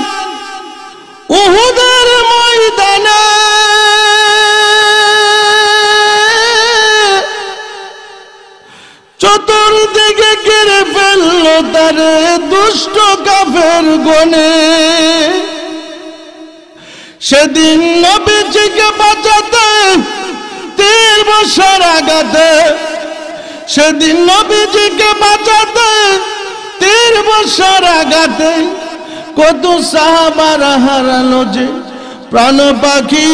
উহুদের ময়দানে, চতুর্দিকে ঘিরে ফেলল তারে দুষ্ট কাফের গনে। সেদিন নবীজিকে বাঁচাতে তীর বর্ষার আঘাতে, সেদিন নবীজিকে বাঁচাতে তীর বর্ষার আঘাতে কত সাহাবারা হারালো যে প্রাণ পাখি।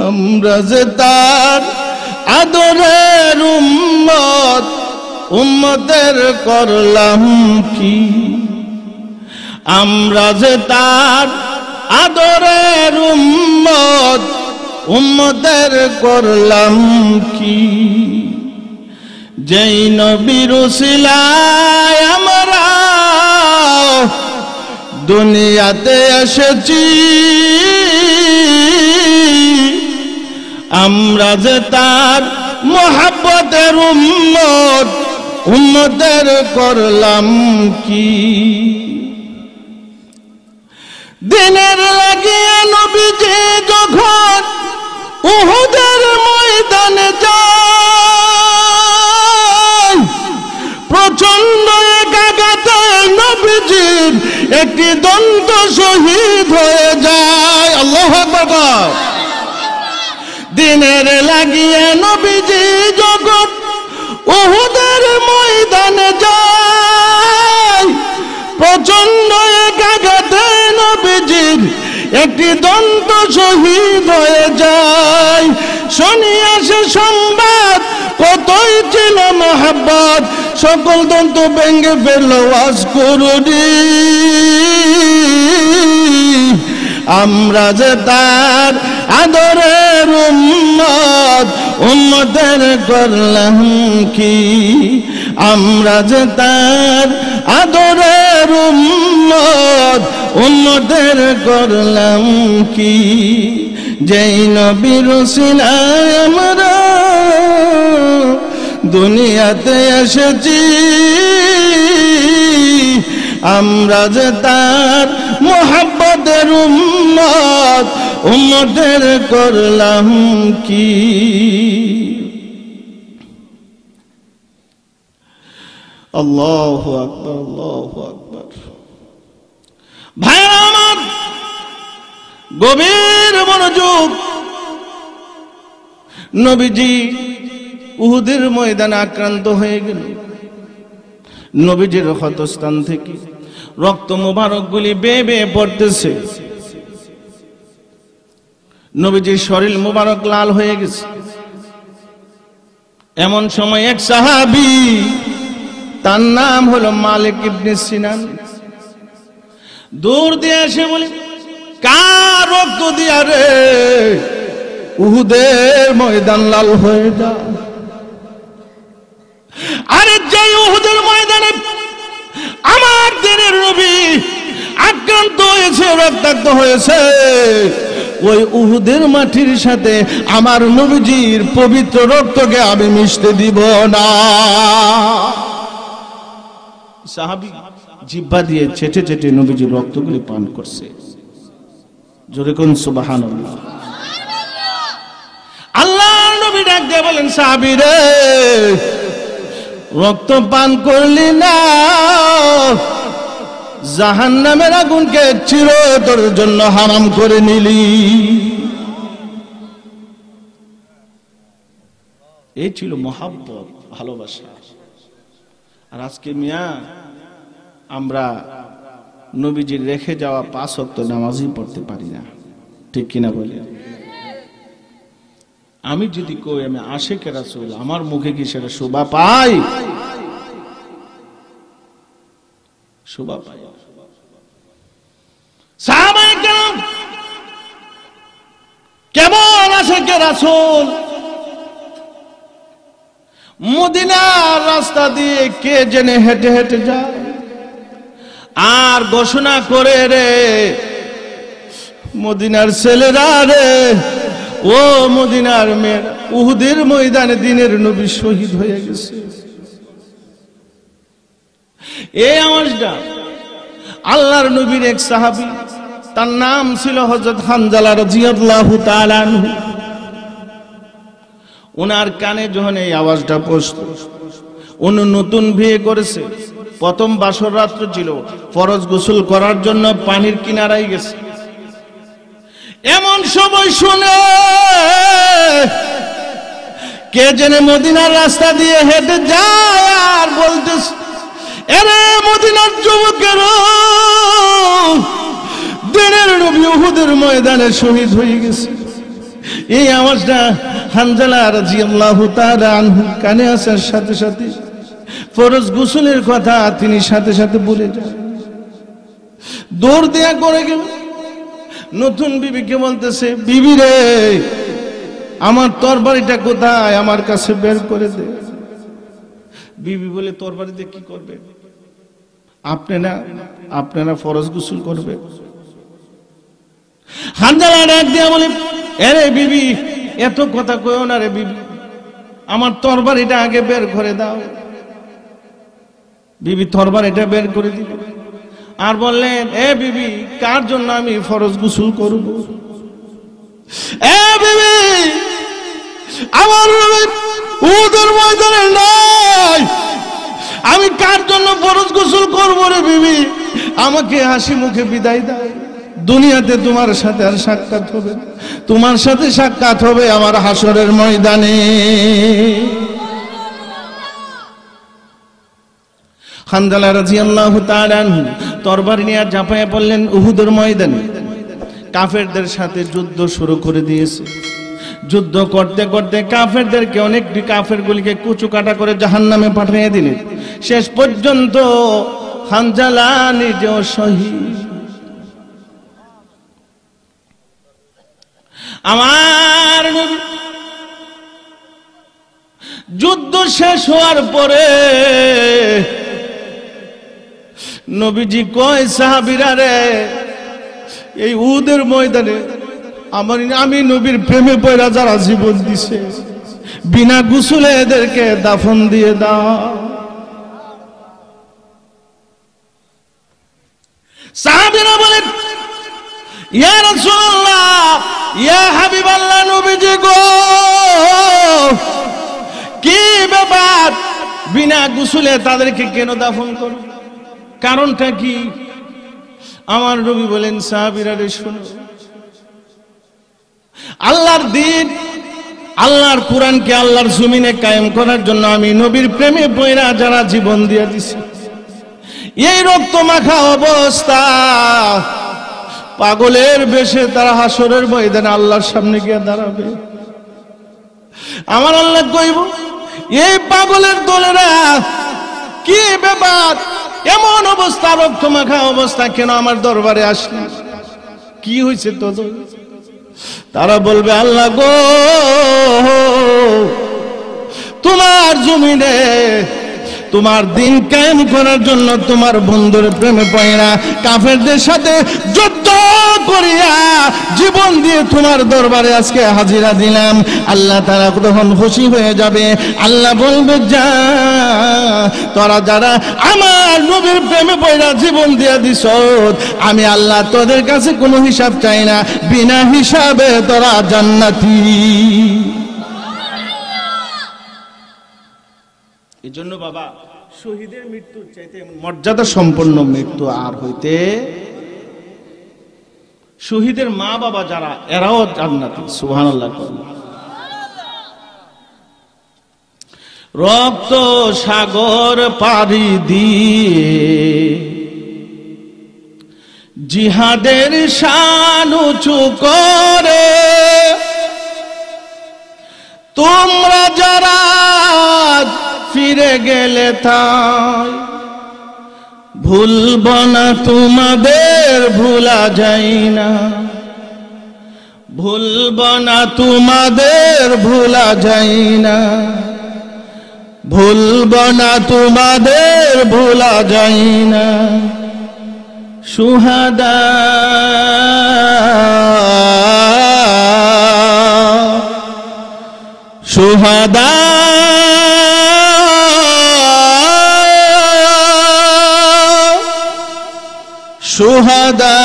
আমরা যে তার আদরের উম্মত, উম্মতের করলাম কি। আমরা যে তার আদরের উম্মত, উম্মতের করলাম কি। যেই নবীর উসিলায় আমরা দুনিয়াতে এসেছি, আমরা যে তার মোহাব্বতের উম্মত, উম্মতের করলাম কি। দিনের লাগিয়ে নবীজি যখন উহুদের ময়দানে যান, প্রচন্ড এক আঘাতে নবীজির একটি দন্ত শহীদ হয়ে যায়। আল্লাহু আকবার। দিনের লাগিয়ে নবীজি যখন উহুদের ময়দানে যায়, প্রচন্ড এক আঘাতে নবীজির একটি দন্ত শহীদ হয়ে যায়। শুনিয়া সে সংবাদ কতই ছিল মহব্বত, সকল দন্ত ভেঙে ফেলল ওয়াজ করুনি। আমরা যে তার আদরের উম্মত, উম্মতের করলাম কি। আমরা যে তার আদরের উম্মত, উম্মতের করলাম কি। যেই নবীর উসিলায় আমরা দুনিয়াতে এসেছি, আমরা যে তার মুহাব্বতের উম্মত, উম্মতের করলাম কি? আল্লাহু আকবার, আল্লাহু আকবার। ভাইরা আমার, গভীর মনোযোগ। নবীজি উহুদের ময়দানে আক্রান্ত হয়ে গেল। নবীজির ক্ষতস্থান থেকে রক্ত মোবারক গুলি বেয়ে বেয়ে পড়তেছে। নবীজির শরীর মোবারক লাল হয়ে গেছে। এমন সময় এক সাহাবী, তার নাম হলো মালিক ইবনে সিনান, দূর দিয়ে এসে বলে, কার রক্ত দিয়া রে উহুদের ময়দান লাল হয়ে যায়? আরে যে উহুদের ময়দানে আমার দিনের নবী আক্রান্ত হয়েছে, রক্তাক্ত হয়েছে, ওই উহুদের মাটির সাথে আমার নবীজির পবিত্র রক্তকে আমি মিশতে দিব না। সাহাবী জিহ্বা দিয়ে চেটে চেটে নবীজির রক্তগুলি পান করছে। জোরে কোন সুবহানাল্লাহ। আল্লাহর নবী ডাক দিয়ে বলেন, সাহাবী রে, রক্ত পান করলি না, জাহান্নামের আগুনকে চিরতরের জন্য হারাম করে নিলি। এই ছিল মহাব্বত, ভালোবাসা। আর আজকে মিয়া আমরা নবীজির রেখে যাওয়া 5 ওয়াক্ত নামাজই পড়তে পারি না, ঠিক কিনা বলে? আমি যদি কই আমি আশিক রাসূল, আমার মুখে কি সেটা শোভা পাই? শোভা পাই? সাহাবায়ে কেরাম কেমন আশিক রাসূল, মদিনার রাস্তা দিয়ে কে জেনে হেঁটে হেঁটে যায় আর ঘোষণা করে, রে মদিনার ছেলেরা রে, ও মদিনার মেয়েরা, উহুদের ময়দানে দিনের নবী শহীদ হয়ে গেছে। এই আওয়াজটা আল্লাহর নবীর এক সাহাবী, তার নাম ছিল হযরত হানজালা রাদিয়াল্লাহু তাআলা আনহু। ওনার কানে যখন এই আওয়াজটা পৌঁছতো, উনি নতুন বিয়ে করেছে, প্রথম বাসর রাত্র ছিল, ফরজ গোসল করার জন্য পানির কিনারায় গেছে। এমন সময় শুনে কে যেন মদিনার রাস্তা দিয়ে হেঁটে যায় আর বলতেছে, এরে মদিনার যুবকেরা, দিনের নবী উহুদের ময়দানে শহীদ হয়ে গেছে। এই আওয়াজটা হানজালা রাদিয়াল্লাহু তাআলা আনহু কানে আসার সাথে সাথে ফরজ গোসলের কথা তিনি সাথে সাথে ভুলে যান। দৌড় দেয়া করে গেল, নতুন বিবিকে বলতেছে, বিবি রে, আমার তরবারিটা কোথায়, আমার কাছে বের করে দে। বিবি বলে, তরবারি দিয়ে কি করবে? আপনারা ফরজ গোসল করবে। হানজালা ডাক দিয়া বলে, আরে বিবি, এত কথা কইও না রে বিবি, আমার তরবারিটা আগে বের করে দাও। বিবি তরবারিটা বের করে দিল আর বললেন, এ বিবি, কার জন্য আমি ফরজ গোসল করব? এ বিবি, আমার উহুদের ময়দানে নাই, আমি কার জন্য ফরজ গোসল করব রে বিবি? আমাকে হাসি মুখে বিদায় দাও। দুনিয়াতে তোমার সাথে আর সাক্ষাৎ হবে, তোমার সাথে সাক্ষাৎ হবে আমার হাসরের ময়দানে। হানজালা রাদিয়াল্লাহু তাআলা আনহু তরবারি নিয়ে ঝাঁপায়ে পড়লেন উহুদের ময়দানে। কাফেরদের সাথে যুদ্ধ শুরু করে দিয়েছে। যুদ্ধ করতে করতে কাফেরদেরকে, অনেকটি কাফেরগুলিকে কুচু কাটা করে জাহান্নামে পাঠিয়ে দিলেন। শেষ পর্যন্ত হানজালা নিজেও শহীদ। আমার নবী যুদ্ধ শেষ হওয়ার পরে নবীজি কয়, সাহাবীরা রে, এই উহুদের ময়দানে আমি নবীর প্রেমে পয়রা যারা জীবন দিছে বিনা গোসলে এদেরকে দাফন দিয়ে দাও। সাহাবীরা বলেন, ইয়া রাসূলুল্লাহ, ইয়া হাবিবাল্লাহ, নবীজি গো, কি ব্যাপার, বিনা গোসলে তাদেরকে কেন দাফন করো, কারণটা কি? আমার নবী বলেন, সাহাবীরা রে শোনো, আল্লাহর দ্বীন, আল্লাহর কোরআনকে আল্লাহর জমিনে কায়েম করার জন্য আমি নবীর প্রেমে পয়রা যারা জীবন দিয়ে দিছে, এই রক্ত মাখা অবস্থা পাগলের বেশে তারা হাসরের ময়দানে আল্লাহর সামনে গিয়ে দাঁড়াবে। আমার আল্লাহ কইব, এই পাগলের দলেরা কি ব্যাপার, এমন অবস্থা, রক্ত মাখা অবস্থা, কেন আমার দরবারে আসলি, কি হয়েছে তোদের? তারা বলবে, আল্লাহ গো, তোমার জমিনে তোমার দিন কায়েম করার জন্য তোমার বন্ধুর প্রেমে পয়রা কাফেরদের সাথে যুদ্ধ করিয়া জীবন দিয়ে তোমার দরবারে আজকে হাজিরা দিলাম। আল্লাহ তাআলা তখন খুশি হয়ে যাবে। আল্লাহ বলবে, যা, তোরা যারা আমার নবীর প্রেমে পয়রা জীবন দিয়ে দিছ, আমি আল্লাহ তোদের কাছে কোনো হিসাব চাই না, বিনা হিসাবে তোরা জান্নাতি। এই জন্য বাবা, শহীদের মৃত্যুর চাইতে মর্যাদা সম্পন্ন মৃত্যু আর হইতে, শহীদের মা বাবা যারা, এরাও জান্নাতি। সুবহানাল্লাহ। রক্ত সাগর পাড়ি দিয়ে জিহাদের শান উঁচু করে তোমরা যারা ফিরে গেলে তাই ভুলব না তোমাদের, ভুলা যায় না, ভুলব না তোমাদের, ভুলা যায় না, ভুলব না তোমাদের, ভুলা যায় না। শুহাদা শুহাদা শুহাদা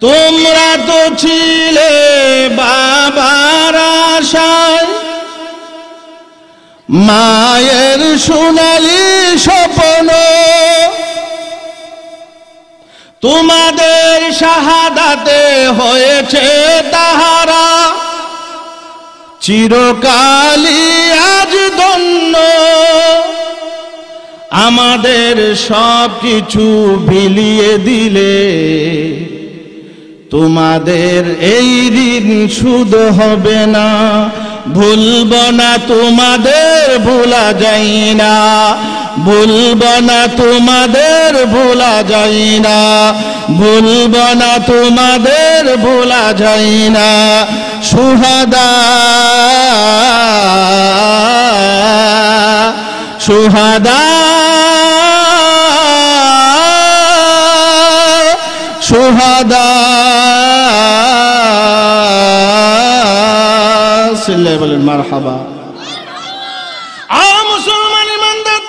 তোমরা তো ছিলে বাবার আশায়, মায়ের সোনালি স্বপ্ন, তোমাদের শাহাদাতে হয়েছে তাহারা চিরকালই আজ ধন্য। আমাদের সব কিছু বিলিয়ে দিলে তোমাদের এই ঋণ শোধ হবে না, ভুলব না তোমাদের, ভোলা যায় না, ভুলব না তোমাদের, ভোলা যায় না, ভুলব না তোমাদের, ভোলা যায় না। শুহাদা শুহাদা শুহাদা সিল্লে বলেন মারহাবা। মুসলমান ইমানদার,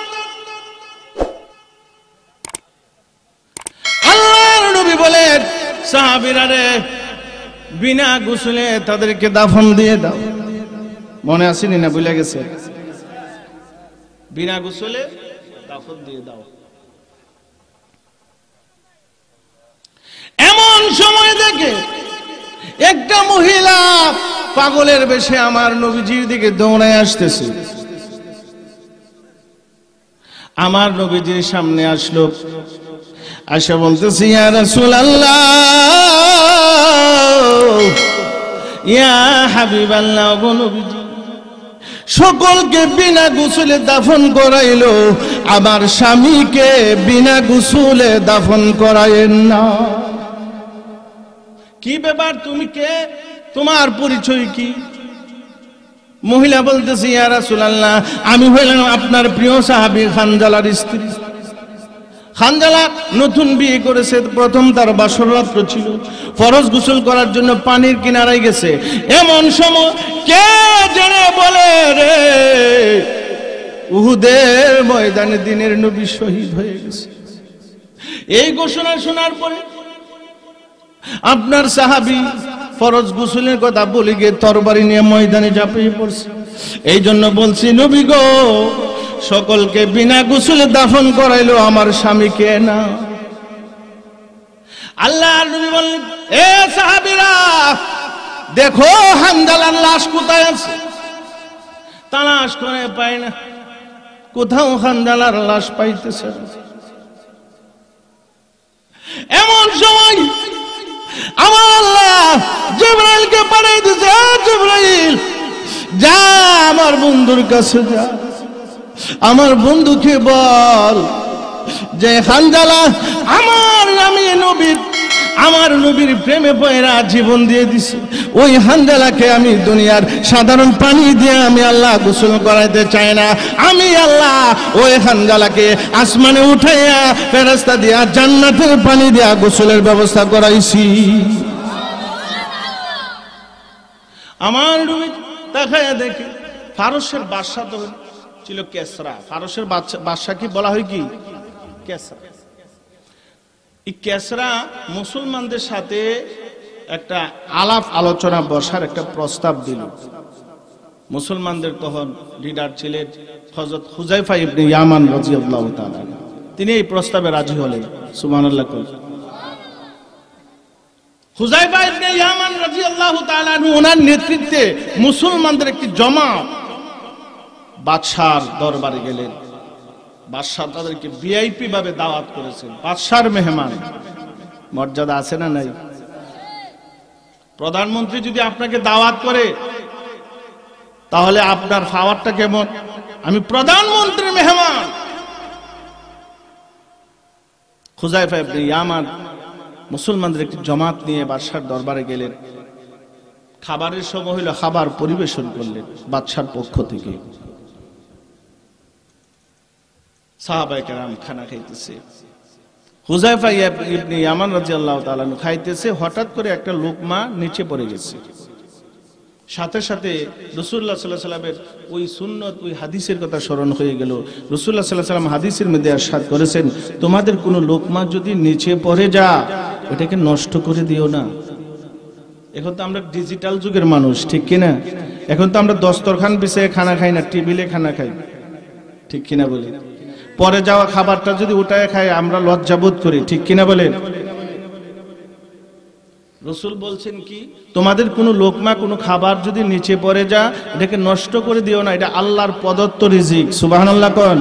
আল্লাহর নবী বলেন, সাহাবীরা রে, বিনা গোসলে তাদেরকে দাফন দিয়ে দাও। মনে আসেনি না, ভুলে গেছে? বিনা গোসলে দাফন দিয়ে দাও। এমন সময় দেখে একটা মহিলা পাগলের বেশে আমার নবীজির দিকে দৌড়ায় আসতেছে। আমার নবীজির সামনে আসলো, আসা বলতেছে, ইয়া রাসূলুল্লাহ, ইয়া হাবিবাল্লাহ, গো নবীজি, সকলকে বিনা গোসলে দাফন করাইলো, আমার স্বামীকে বিনা গোসলে দাফন করায়েন না। কি ব্যাপার, তুমি কে, তোমার পরিচয় কি? মহিলা বলতেছে, ইয়া রাসূলুল্লাহ, আমি হইলাম আপনার প্রিয় সাহাবী খানজালার স্ত্রী। হানজালা নতুন বিয়ে করেছে, প্রথম তার বাসর রাত্র ছিল, ফরজ গোসল করার জন্য পানির কিনারায় গেছে। এমন সময় কে জেনে বলে রে উহুদের ময়দানে দিনের নবী শহীদ হয়ে গেছে। এই ঘোষণা শোনার পরে আপনার সাহাবী ফরজ গোসলের কথা বলে গিয়ে তরবারি নিয়ে ময়দানে ঝাঁপিয়ে পড়ছে। এই জন্য বলছি নবী গো, সকলকে বিনা গোসলে দাফন করাইলো, আমার স্বামীকে না। আল্লাহর নবী বললেন, এ সাহাবীরা দেখো হানজালার লাশ কোথায় আছে। তালাশ করে পায় না, কোথাও হানজালার লাশ পাইতেছে না। এমন সময় আমার আল্লাহ জিবরাইলকে পাঠিয়ে দিয়েছে, জিবরাইল যা আমার বন্ধুর কাছে যা, আমার বন্ধুকে বল যে হানজালা আমার নবীর প্রেমে পয়রা জীবন দিয়ে দিছে। ওই হানজালাকে আমি দুনিয়ার সাধারণ পানি দিয়ে আমি আল্লাহ গোসল করাইতে চাই না। আমি আল্লাহ ওই হানজালাকে আসমানে উঠাইয়া ফেরেশতা দিয়া জান্নাতের পানি দিয়া গোসলের ব্যবস্থা করাইছি। আমার নবী তাকায়া দেখে ফারসের বাদশা তো ছিল কেসরা। ফারসের বাদশা কি বলা হয় কি? কেসরা। এই কেসরা মুসলমানদের সাথে একটা আলাপ আলোচনা বসার একটা প্রস্তাব দিল। মুসলমানদের তখন লিডার ছিলেন হযরত হুযায়ফা ইবনে ইয়ামান রাদিয়াল্লাহু তাআলা। তিনি এই প্রস্তাবে রাজি হলেন। সুবহানাল্লাহ। হুযায়ফা ইবনে ইয়ামান রাদিয়াল্লাহু তাআলা ওনার নেতৃত্বে মুসলমানদের একটি জমাত বাদশার দরবারে গেলেন। বাদশা তাদেরকে ভিআইপি ভাবে দাওয়াত করেছেন। বাদশার মেহমান মর্যাদা আছে না নাই? প্রধানমন্ত্রী যদি আপনাকে দাওয়াত করে তাহলে আপনার পাওয়ারটা কেমন? আমি প্রধানমন্ত্রীর মেহমান। হুযায়ফা ইবনে ইয়ামান মুসলমানদের একটি জমাত নিয়ে বাদশার দরবারে গেলেন। খাবারের সময় হলো, খাবার পরিবেশন করলেন বাদশার পক্ষ থেকে। সাহাবায়ে কেরাম খানা খাইতেছে। হুযায়ফা ইবনে ইয়ামান রাদিয়াল্লাহু তাআলা খাইতেছে, হঠাৎ করে একটা লোকমা নিচে পড়ে গেছে। সাথে সাথে রাসূলুল্লাহ সাল্লাল্লাহু আলাইহি ওয়াসাল্লামের ওই সুন্নত, ওই হাদিসের কথা স্মরণ হয়ে গেল। রাসূলুল্লাহ সাল্লাল্লাহু আলাইহি ওয়াসাল্লাম হাদিসের মধ্যে ইরশাদ করেছেন, তোমাদের কোনো লোকমা যদি নিচে পড়ে যা ওটাকে নষ্ট করে দিও না। এখন তো আমরা ডিজিটাল যুগের মানুষ, ঠিক কিনা? এখন তো আমরা দস্তরখান বিছিয়ে খানা খাই না, টেবিলে খানা খাই, ঠিক কিনা বলি? পরে যাওয়া খাবারটা যদি উঠায় খাই আমরা লজ্জাবোধ করি, ঠিক কিনা বলেন? রাসূল বলছেন কি, তোমাদের কোনো লোকমা কোনো খাবার যদি নিচে পড়ে যা এটাকে নষ্ট করে দিও না, এটা আল্লাহর প্রদত্ত রিজিক। সুবহানাল্লাহ কোন।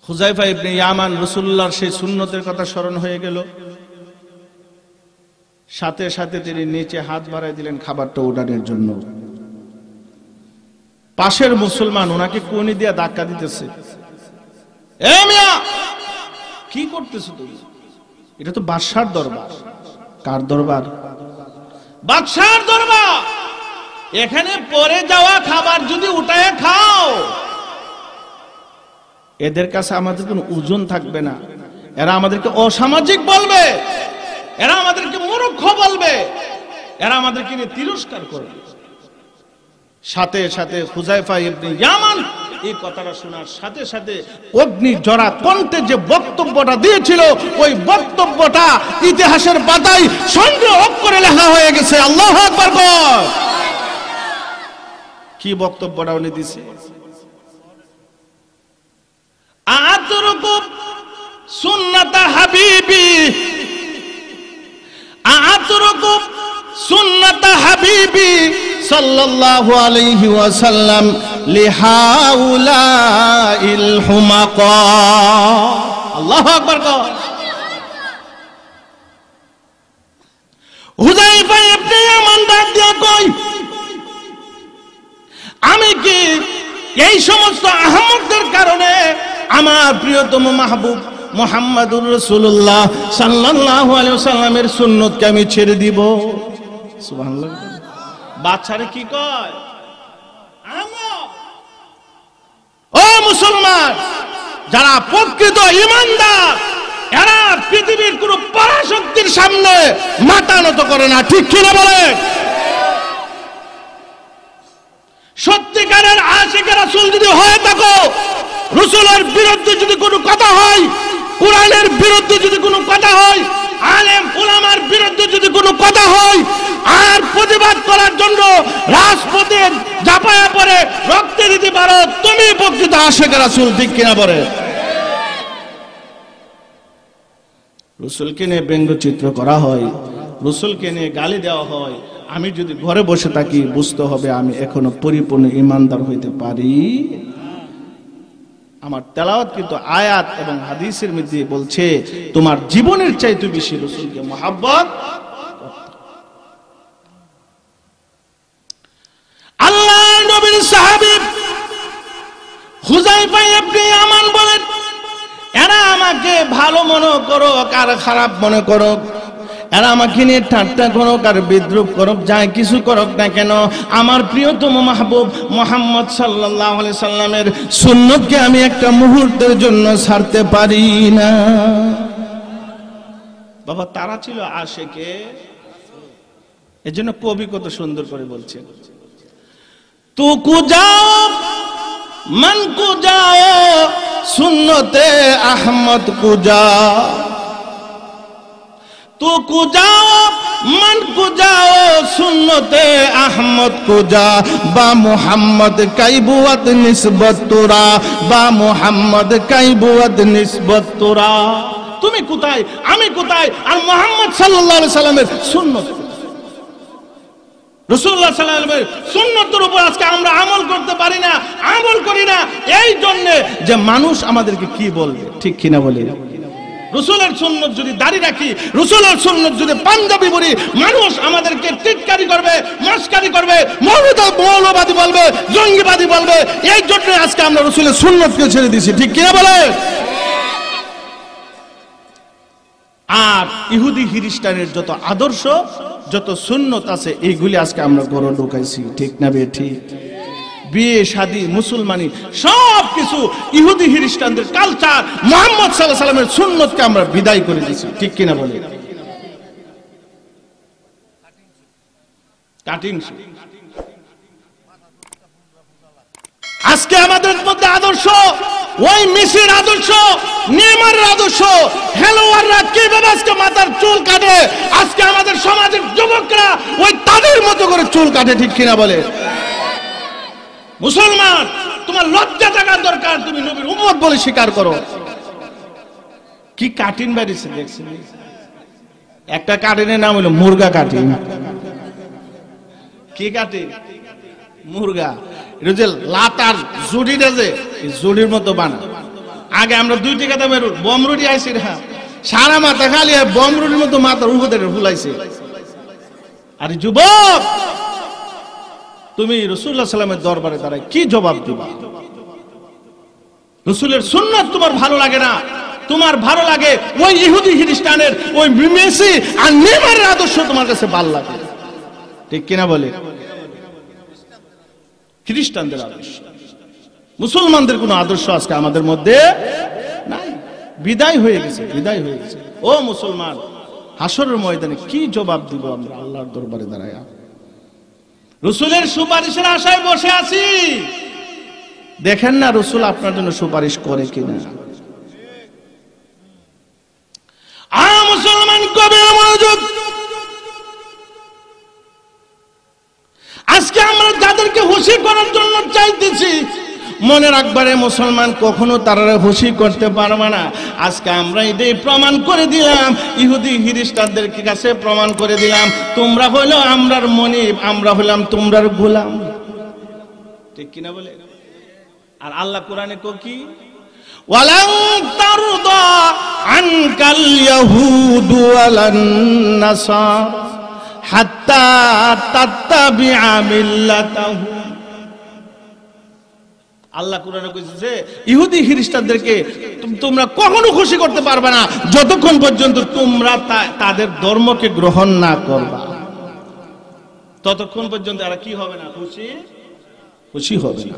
হুযায়ফা ইবনে ইয়ামান রাসূলুল্লাহর সেই সুন্নতের কথা স্মরণ হয়ে গেল। সাথে সাথে তিনি নিচে হাত বাড়াই দিলেন খাবারটা উঠানোর জন্য। পাশের মুসলমান ওনাকে কোনি দিয়া ধাক্কা দিতেছে, এ মিয়া কি করতেছো তুমি? এটা তো বাদশার দরবার। কার দরবার? বাদশার দরবার। এখানে পরে যাওয়া খাবার যদি উঠায় খাও এদের কাছে আমাদের কোনো ওজন থাকবে না। এরা আমাদেরকে অসামাজিক বলবে, এরা আমাদেরকে মূর্খ বলবে, এরা আমাদেরকে নিয়ে তিরস্কার করবে। সাথে সাথে হুযায়ফা ইবনে ইয়ামান এই কথাটা শোনার সাথে সাথে অগ্নি জরা কণ্ঠে যে বক্তব্যটা দিয়েছিল ওই বক্তব্যটা ইতিহাসের পাতায় সংগ্রহ করে লেখা হয়ে গেছে। আল্লাহু আকবার। কি বক্তব্যটা উনি দিয়েছে? আতরুকু সুন্নাত হাবিবি, আতরুকু সুন্নাত হাবিবি সাল্লাল্লাহু আলাইহি ওয়াসাল্লাম লিহাউলাইল হুমাকা। আল্লাহু আকবার। হুযায়ফা ইবনে ইয়ামান ডাক দিয়া কই, আমি কি এই সমস্ত আহমকদের কারণে আমার প্রিয়তম মাহবুব মুহাম্মদুর রাসূলুল্লাহ সাল্লাল্লাহু আলাইহি ওয়াসাল্লামের সুন্নতকে আমি ছেড়ে দিব? সুবহানাল্লাহ। বাচ্চারে কি কয়? ও মুসলমান, যারা প্রকৃত ঈমানদার এরা পৃথিবীর কোন পরাশক্তির সামনে মাথা নত করে না, ঠিক কিনা বলে? সত্যিকারের আশিক রাসূল যদি হয়ে থাকো, রাসূলের বিরুদ্ধে যদি কোনো কথা হয়, কোরআনের বিরুদ্ধে যদি কোনো কথা হয়, আলেম উলামার বিরুদ্ধে যদি কোনো কথা হয়, আর প্রতিবাদ করার জন্য রাজপথে ঝাঁপায়া পড়ে রক্ত দিতে পারো, তুমি প্রকৃত আশিক রাসূল, ঠিক কিনা বলে? রাসূলকে নিয়ে ব্যঙ্গচিত্র করা হয়, রাসূলকে নিয়ে গালি দেওয়া হয়, আমি যদি ঘরে বসে থাকি বুঝতে হবে আমি এখনো পরিপূর্ণ ঈমানদার হইতে পারি। আমার তেলাওয়াত কিন্তু আয়াত এবং হাদিসের মধ্যে বলছে তোমার জীবনের চাইতে বেশি রাসূলকে মহব্বত। আল্লাহ নবীর সাহাবী হুযায়ফা ইবনে ইয়ামান বলেন, এরা আমাকে ভালো মনে করো আর খারাপ মনে করো, এরা আমাকে নিয়ে ঠাট্টা করুক আর বিদ্রুপ করুক, যাই কিছু করুক না কেন, আমার প্রিয়তম মাহবুব মুহাম্মদ সাল্লাল্লাহু আলাইহি সাল্লামের সুন্নতকে আমি একটা মুহূর্তের জন্য ছাড়তে পারি না। বাবা, তারা ছিল আশিকে। এজন্য কবি কত সুন্দর করে বলছে, তু কু যাও মান কু যাও সুন্নতে আহমদ কু যাও, तू को जाओ मन को जाओ सुन्नते अहमद को जा, बा मोहम्मद कई बुअत निस्बत तुरा, बा मोहम्मद कई बुअत निस्बत तुरा। তুমি কোথায় আমি কোথায়, আর মুহাম্মদ সাল্লাল্লাহু আলাইহি সাল্লামের সুন্নাত, রাসূলুল্লাহ সাল্লাল্লাহু আলাইহি ওয়াসাল্লামের সুন্নাতের উপর আজকে আমরা আমল করতে পারি না, আমল করি না, এই জন্য যে মানুষ আমাদেরকে কি বলবে, ঠিক কিনা বলে? রাসূলের সুন্নাত যদি দাড়ি রাখি, রাসূলের সুন্নাত যদি পাঞ্জাবি পরি, মানুষ আমাদেরকে টিটকারি করবে, মস্কারি করবে, মৌলবাদী বলবে, জঙ্গিবাদী বলবে। এই জন্য আজকে আমরা রাসূলের সুন্নাতকে ছেড়ে দিয়েছি, ঠিক কিনা বলে? আর ইহুদি খ্রিস্টানের যত আদর্শ, যত সুন্নত আছে, এইগুলি আজকে আমরা গড়ে ঢুকাইছি, ঠিক না বে ঠিক? বিয়ে শাদী মুসলমানি সব কিছু ইহুদি খ্রিস্টানদের কালচার, মুহাম্মদ সাল্লাল্লাহু আলাইহি সাল্লামের সুন্নতকে আমরা বিদায় করে দিয়েছি, ঠিক কিনা বলে? কাটিং। আজকে আমাদের মধ্যে আদর্শ, ওই মেসির আদর্শ, নেইমারের আদর্শ, খেলোয়াড়রা কিভাবে আজকে মাথার চুল কাটে, আজকে আমাদের সমাজের যুবকরা ওই তাদের মতো করে চুল কাটে, ঠিক কিনা বলে? মুসলমান, তোমার লজ্জা থাকার দরকার, তুমি নবীর উম্মত বলে স্বীকার করো। কি কাটিন বাড়িছে দেখছেন? একটা কাটিনের নাম হলো মুরগা কাটিন। কি কাটিন? মুরগা। এটা যে লাতার জুড়িটা যে জুড়ির মতো বানা। আগে আমরা 2 টাকা দামের বমরুটি আইছি, হ্যাঁ, সারা মাথা খালি বমরুটির মতো মাথার উপরে ফুলাইছে। আর যুবক, তুমি রাসূলুল্লাহ সাল্লামের দরবারে দাঁড়ায় কি জবাব দিবা? রাসূলের সুন্নাত তোমার ভালো লাগে না, তোমার ভালো লাগে ওই ইহুদি খ্রিস্টানের ওই মেসি আর নেইমারের আদর্শ তোমার কাছে ভালো লাগে, ঠিক কিনা বলে? খ্রিস্টানদের আদর্শ, মুসলমানদের কোন আদর্শ আজকে আমাদের মধ্যে নাই, বিদায় হয়ে গেছে, বিদায় হয়ে গেছে। ও মুসলমান, হাসরের ময়দানে কি জবাব দিব আমরা আল্লাহর দরবারে দাঁড়ায়? রাসূলের সুপারিশের আশায় বসে আছি, দেখেন না রাসূল আপনার জন্য সুপারিশ করে কিনা? মুসলমান কবে মনোযোগ, আজকে আমরা যাদেরকে খুশি করার জন্য চাইতেছি, মনে রাখবারে মুসলমান কখনো তারা খুশি করতে পারবে না। আজকে আমরা এটাই প্রমাণ করে দিলাম, ইহুদি খ্রিস্টানদের কাছে প্রমাণ করে দিলাম, তোমরা হইলো আমরার মনিব, আমরা হইলাম তোমরার গোলাম, ঠিক কিনা বলে? আর আল্লাহ কোরআনে কো কি, ওয়ালান তারদা আনকাল ইয়াহুদু ওয়ালান নাসার হাত্তা তাত্তাবিআ মিল্লাতাহুম। আল্লাহ কোরআনে কইছে যে ইহুদি খ্রিস্টানদেরকে তোমরা কখনো খুশি করতে পারবে না যতক্ষণ পর্যন্ত তোমরা তাদের ধর্মকে গ্রহণ না করবা, ততক্ষণ পর্যন্ত এরা কি হবে না? খুশি হবে না।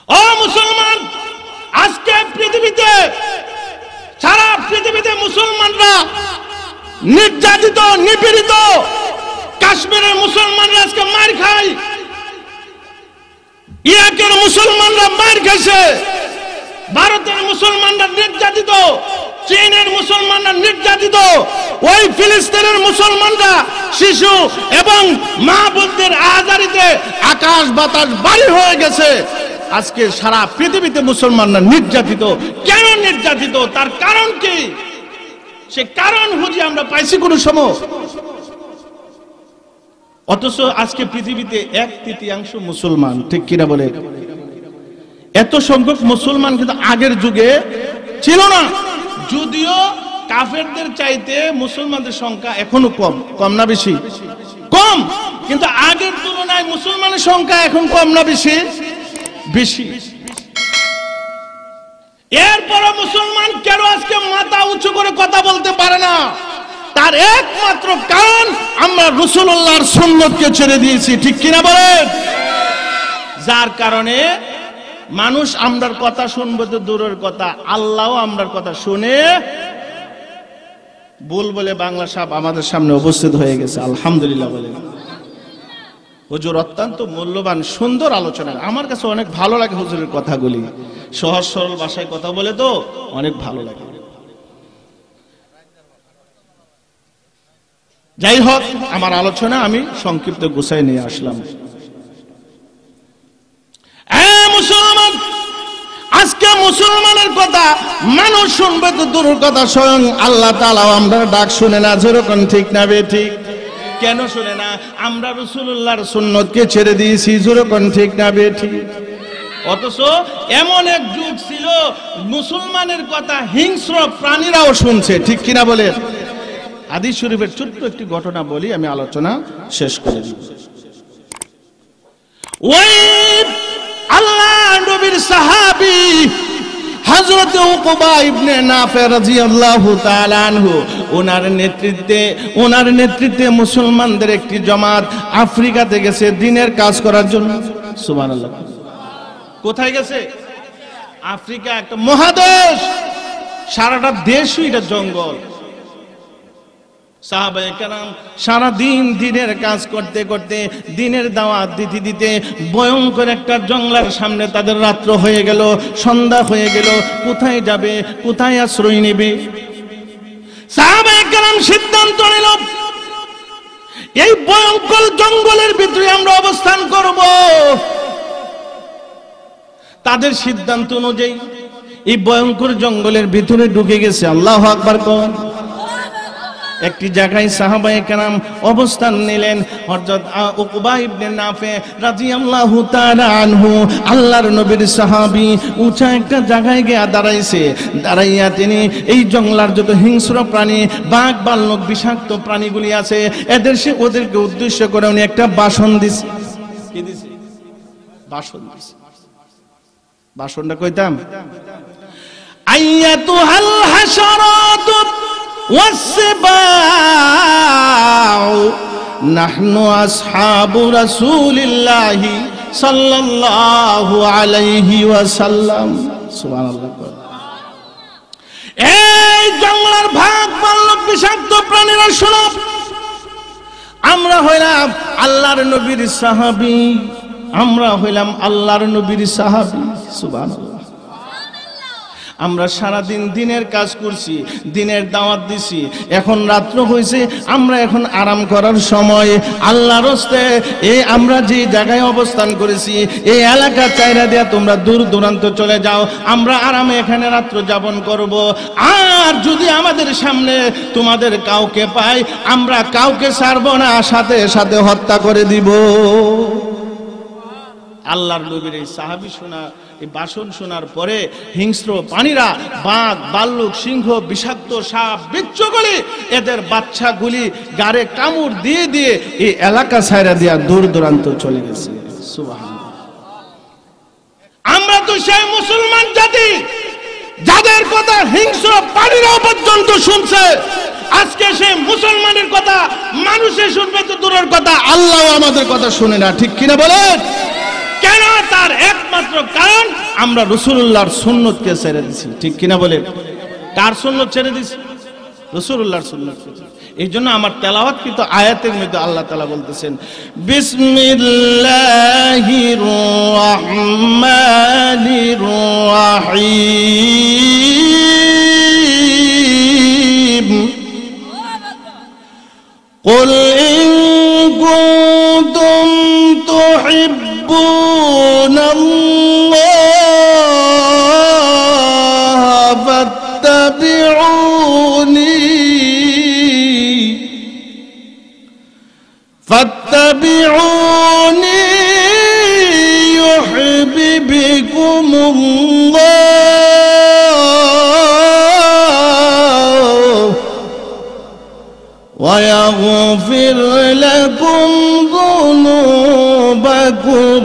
ও মুসলমান, আজকে পৃথিবীতে, সারা পৃথিবীতে মুসলমানরা নির্যাতিত, নিপীড়িত। কাশ্মীরের মুসলমানরা আজকে মার খায়, ইরাকের মুসলমানরা মার খাইছে, ভারতের মুসলমানরা নির্যাতিত, চীনের মুসলমানরা নির্যাতিত, ওই ফিলিস্তিনের মুসলমানরা শিশু এবং মা বোনদের আহাজারিতে আকাশ বাতাস বাড়ি হয়ে গেছে। আজকে সারা পৃথিবীতে মুসলমানরা নির্যাতিত। কেন নির্যাতিত? তার কারণ কি? সে কারণ খুঁজে আমরা পাইছি কোন সময়? অথচ আজকে পৃথিবীতে 1/3 মুসলমান, ঠিক কিনা বলে? এত সংখ্যক মুসলমান কিন্তু আগের যুগে ছিল না। যদিও কাফেরদের চাইতে মুসলমানদের সংখ্যা এখনো কম। কম না বেশি? কম। কিন্তু আগের তুলনায় মুসলমানের সংখ্যা এখন কম না বেশি? বেশি। এরপরও মুসলমান কেন আজকে মাথা উঁচু করে কথা বলতে পারে না? তার একমাত্র কারণ আমরা রাসূলুল্লাহর সুন্নতকে ছেড়ে দিয়েছি, ঠিক কিনা বলেন? যার কারণে মানুষ আমরার কথা শুনবে তো দূরের কথা, আল্লাহও আমরার কথা শুনে। বুলবুলে বাংলা সাহেব আমাদের সামনে উপস্থিত হয়ে গেছে, আলহামদুলিল্লাহ বলেন। হুজুর অত্যন্ত মূল্যবান সুন্দর আলোচনা, আমার কাছে অনেক ভালো লাগে হুজুরের কথাগুলি। সহজ সরল ভাষায় কথা বলে তো অনেক ভালো লাগে। যাই হোক, আমার আলোচনা আমি সংক্ষিপ্ত গুছাই নিয়ে আসলাম। মুসলমান, আজকে মুসলমানের কথা মানুষ শুনবে তো দূরের কথা, স্বয়ং আল্লাহ তাআলা আমরা ডাক শুনে না। যেরকম ঠিক না বে ঠিক? কেন শুনে না? আমরা রাসূলুল্লাহর সুন্নতকে ছেড়ে দিয়েছি। যেরকম ঠিক না বে ঠিক? অথচ এমন এক যুগ ছিল মুসলমানের কথা হিংস্র প্রাণীরাও শুনছে, ঠিক কিনা বলে? হাদিস শরীফের ছোট্ট একটি ঘটনা বলি, আমি আলোচনা শেষ করে দিব। ওই আল্লাহ নবীর সাহাবী হযরত উকবা ইবনে নাফে রাদিয়াল্লাহু তাআলা আনহু, ওনার নেতৃত্বে মুসলমানদের একটি জামাত আফ্রিকাতে গেছে দ্বীনের কাজ করার জন্য। সুবহানাল্লাহ। কোথায় গেছে? আফ্রিকা, একটা মহাদেশ, সারাটা দেশই এটা জঙ্গল। সাহাবায়ে কেরাম সারা দিন দ্বীনের কাজ করতে করতে, দ্বীনের দাওয়াত দিতে দিতে ভয়ঙ্কর একটা জঙ্গলের সামনে তাদের রাত্র হয়ে গেল, সন্ধ্যা হয়ে গেল। কোথায় যাবে, কোথায় আশ্রয় নেবে? সাহাবায়ে কেরাম সিদ্ধান্ত নিল এই ভয়ঙ্কর জঙ্গলের ভিতরে আমরা অবস্থান করব। তাদের সিদ্ধান্ত অনুযায়ী এই ভয়ঙ্কর জঙ্গলের ভিতরে ঢুকে গেছে। আল্লাহু আকবার কোন একটি জায়গায় সাহাবায়ে কেরাম অবস্থান নিলেন। হযরত উকবা ইবনে নাফে রাদিয়াল্লাহু তাআলা আনহু, আল্লাহর নবীর সাহাবী, উঁচা একটা জায়গায় গিয়ে দাঁড়াইছে। দাঁড়াইয়া তিনি এই জঙ্গলার যত হিংস্র প্রাণী, বাঘ ভাল্লুক, বিষাক্ত প্রাণীগুলি আছে, ওদেরকে উদ্দেশ্য করে উনি একটা ভাষণ দিছে। কি দিছে? ভাষণ দিছে। ভাষণটা কইতাম, আইয়াতুহাল হাশারাতু والسباع نحن أصحاب رسول الله صلى الله عليه وسلم। سبحان الله। এই জঙ্গলের ভাগ ভাল্লুক বিষাক্ত প্রাণীরা শোনো, আমরা হইলাম আল্লাহর নবীর সাহাবী, আমরা হইলাম আল্লাহর নবীর সাহাবী। সুবহানাল্লাহ। আমরা সারাদিন দিনের কাজ করছি, দিনের দাওয়াত দিছি, এখন রাত্র হয়েছে, আমরা এখন আরাম করার সময়। আল্লাহর রাস্তে এই আমরা যে জায়গায় অবস্থান করেছি, এই এলাকা চাইরা দিয়া তোমরা দূর দূরান্ত চলে যাও, আমরা আরামে এখানে রাত্র যাপন করব। আর যদি আমাদের সামনে তোমাদের কাউকে পাই, আমরা কাউকে ছাড়বো না, সাথে সাথে হত্যা করে দিব। আল্লাহর নবীর এই সাহাবী শোনা, এই ভাষণ শোনার পরে হিংস্র প্রাণীরা, বাঘ ভাল্লুক, সিংহ, বিষাক্ত সাপ, বিচ্ছুগুলি, এদের বাচ্চাগুলি গাড়ে কামড় দিয়ে দিয়ে এই এলাকা ছাইরা দিয়া দূর দূরান্ত চলে গেছে। সুবহানাল্লাহ। আমরা তো সেই মুসলমান জাতি যাদের কথা হিংস্র প্রাণীরাও পর্যন্ত শুনছে। আজকে সেই মুসলমানের কথা মানুষে শুনবে তো দূরের কথা, আল্লাহ আমাদের কথা শুনে না, ঠিক কিনা বলেন? কেন? তার একমাত্র কারণ আমরা রাসূলুল্লাহর সুন্নতকে ছেড়ে দিছি। ঠিক কিনা বলেন? কার সুন্নত ছেড়ে দিছি? রাসূলুল্লাহর সুন্নত। এই জন্য আমার তেলাওয়াতকৃত আয়াতের মধ্যে আল্লাহ তাআলা বলতেছেন, বিসমিল্লাহির রহমানির রহিম, কুল ইন কুনতুম তুহিব্বুনাল্লাহ ফাত্তাবিউনি ইউহিব্বুকুমুল্লাহ ওয়া ইয়াগফির লাকুম যুনুবাকুম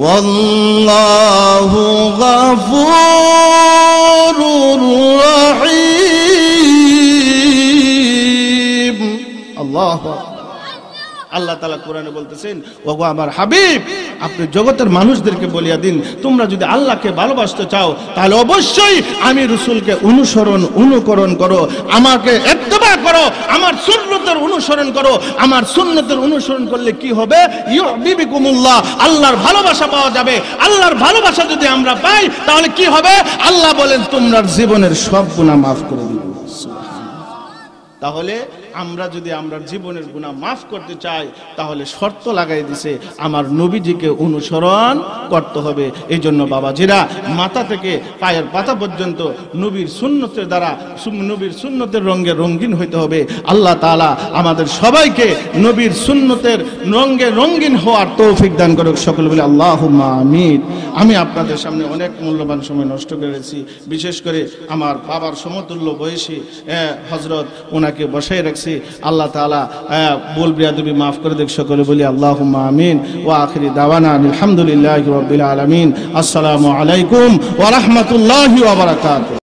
ওয়াল্লাহু গফুরুর রহিম। আল্লাহু আকবার। আল্লাহ তাআলা কোরআনে বলতেছেন, ওগো আমার হাবিব, আপনি জগতের মানুষদেরকে বলিয়া দিন, তোমরা যদি আল্লাহকে ভালোবাসতে চাও তাহলে অবশ্যই আমি রাসূলকে অনুকরণ করো, আমাকে ইত্তেবা করো, আমার সুন্নতের অনুসরণ করো। আমার সুন্নতের অনুসরণ করলে কি হবে? ইউহিব্বুকুমুল্লাহ, আল্লাহর ভালোবাসা পাওয়া যাবে। আল্লাহর ভালোবাসা যদি আমরা পাই তাহলে কি হবে? আল্লাহ বলেন তোমার জীবনের সব গুনাহ মাফ করে দিব। তাহলে আমরা যদি আমরা জীবনের গুনাহ মাফ করতে চাই তাহলে শর্ত লাগাই দিছে, আমার নবীজিকে অনুসরণ করতে হবে। এই জন্য বাবাজিরা, মাথা থেকে পায়ের পাতা পর্যন্ত নবীর সুন্নতের দ্বারা, নবীর সুন্নতের রঙে রঙিন হইতে হবে। আল্লাহ তাআলা আমাদের সবাইকে নবীর সুন্নতের রঙে রঙিন হওয়ার তৌফিক দান করুক। সকল বলে আল্লাহুম্মা আমিন। আমি আপনাদের সামনে অনেক মূল্যবান সময় নষ্ট করেছি, বিশেষ করে আমার বাবার সমতুল্য বয়সী হযরত ওনাকে বসাই রাখছি। আল্লাহ তাআলা বল বিয়াদবি মাফ করে দেখ। সকলে বলি আল্লাহুম্মা আমিন। ওয়া আখিরি দাওয়ানা আলহামদুলিল্লাহি রাব্বিল আলামিন। আসসালামু আলাইকুম ওয়া রাহমাতুল্লাহি ওয়া বারাকাতুহু।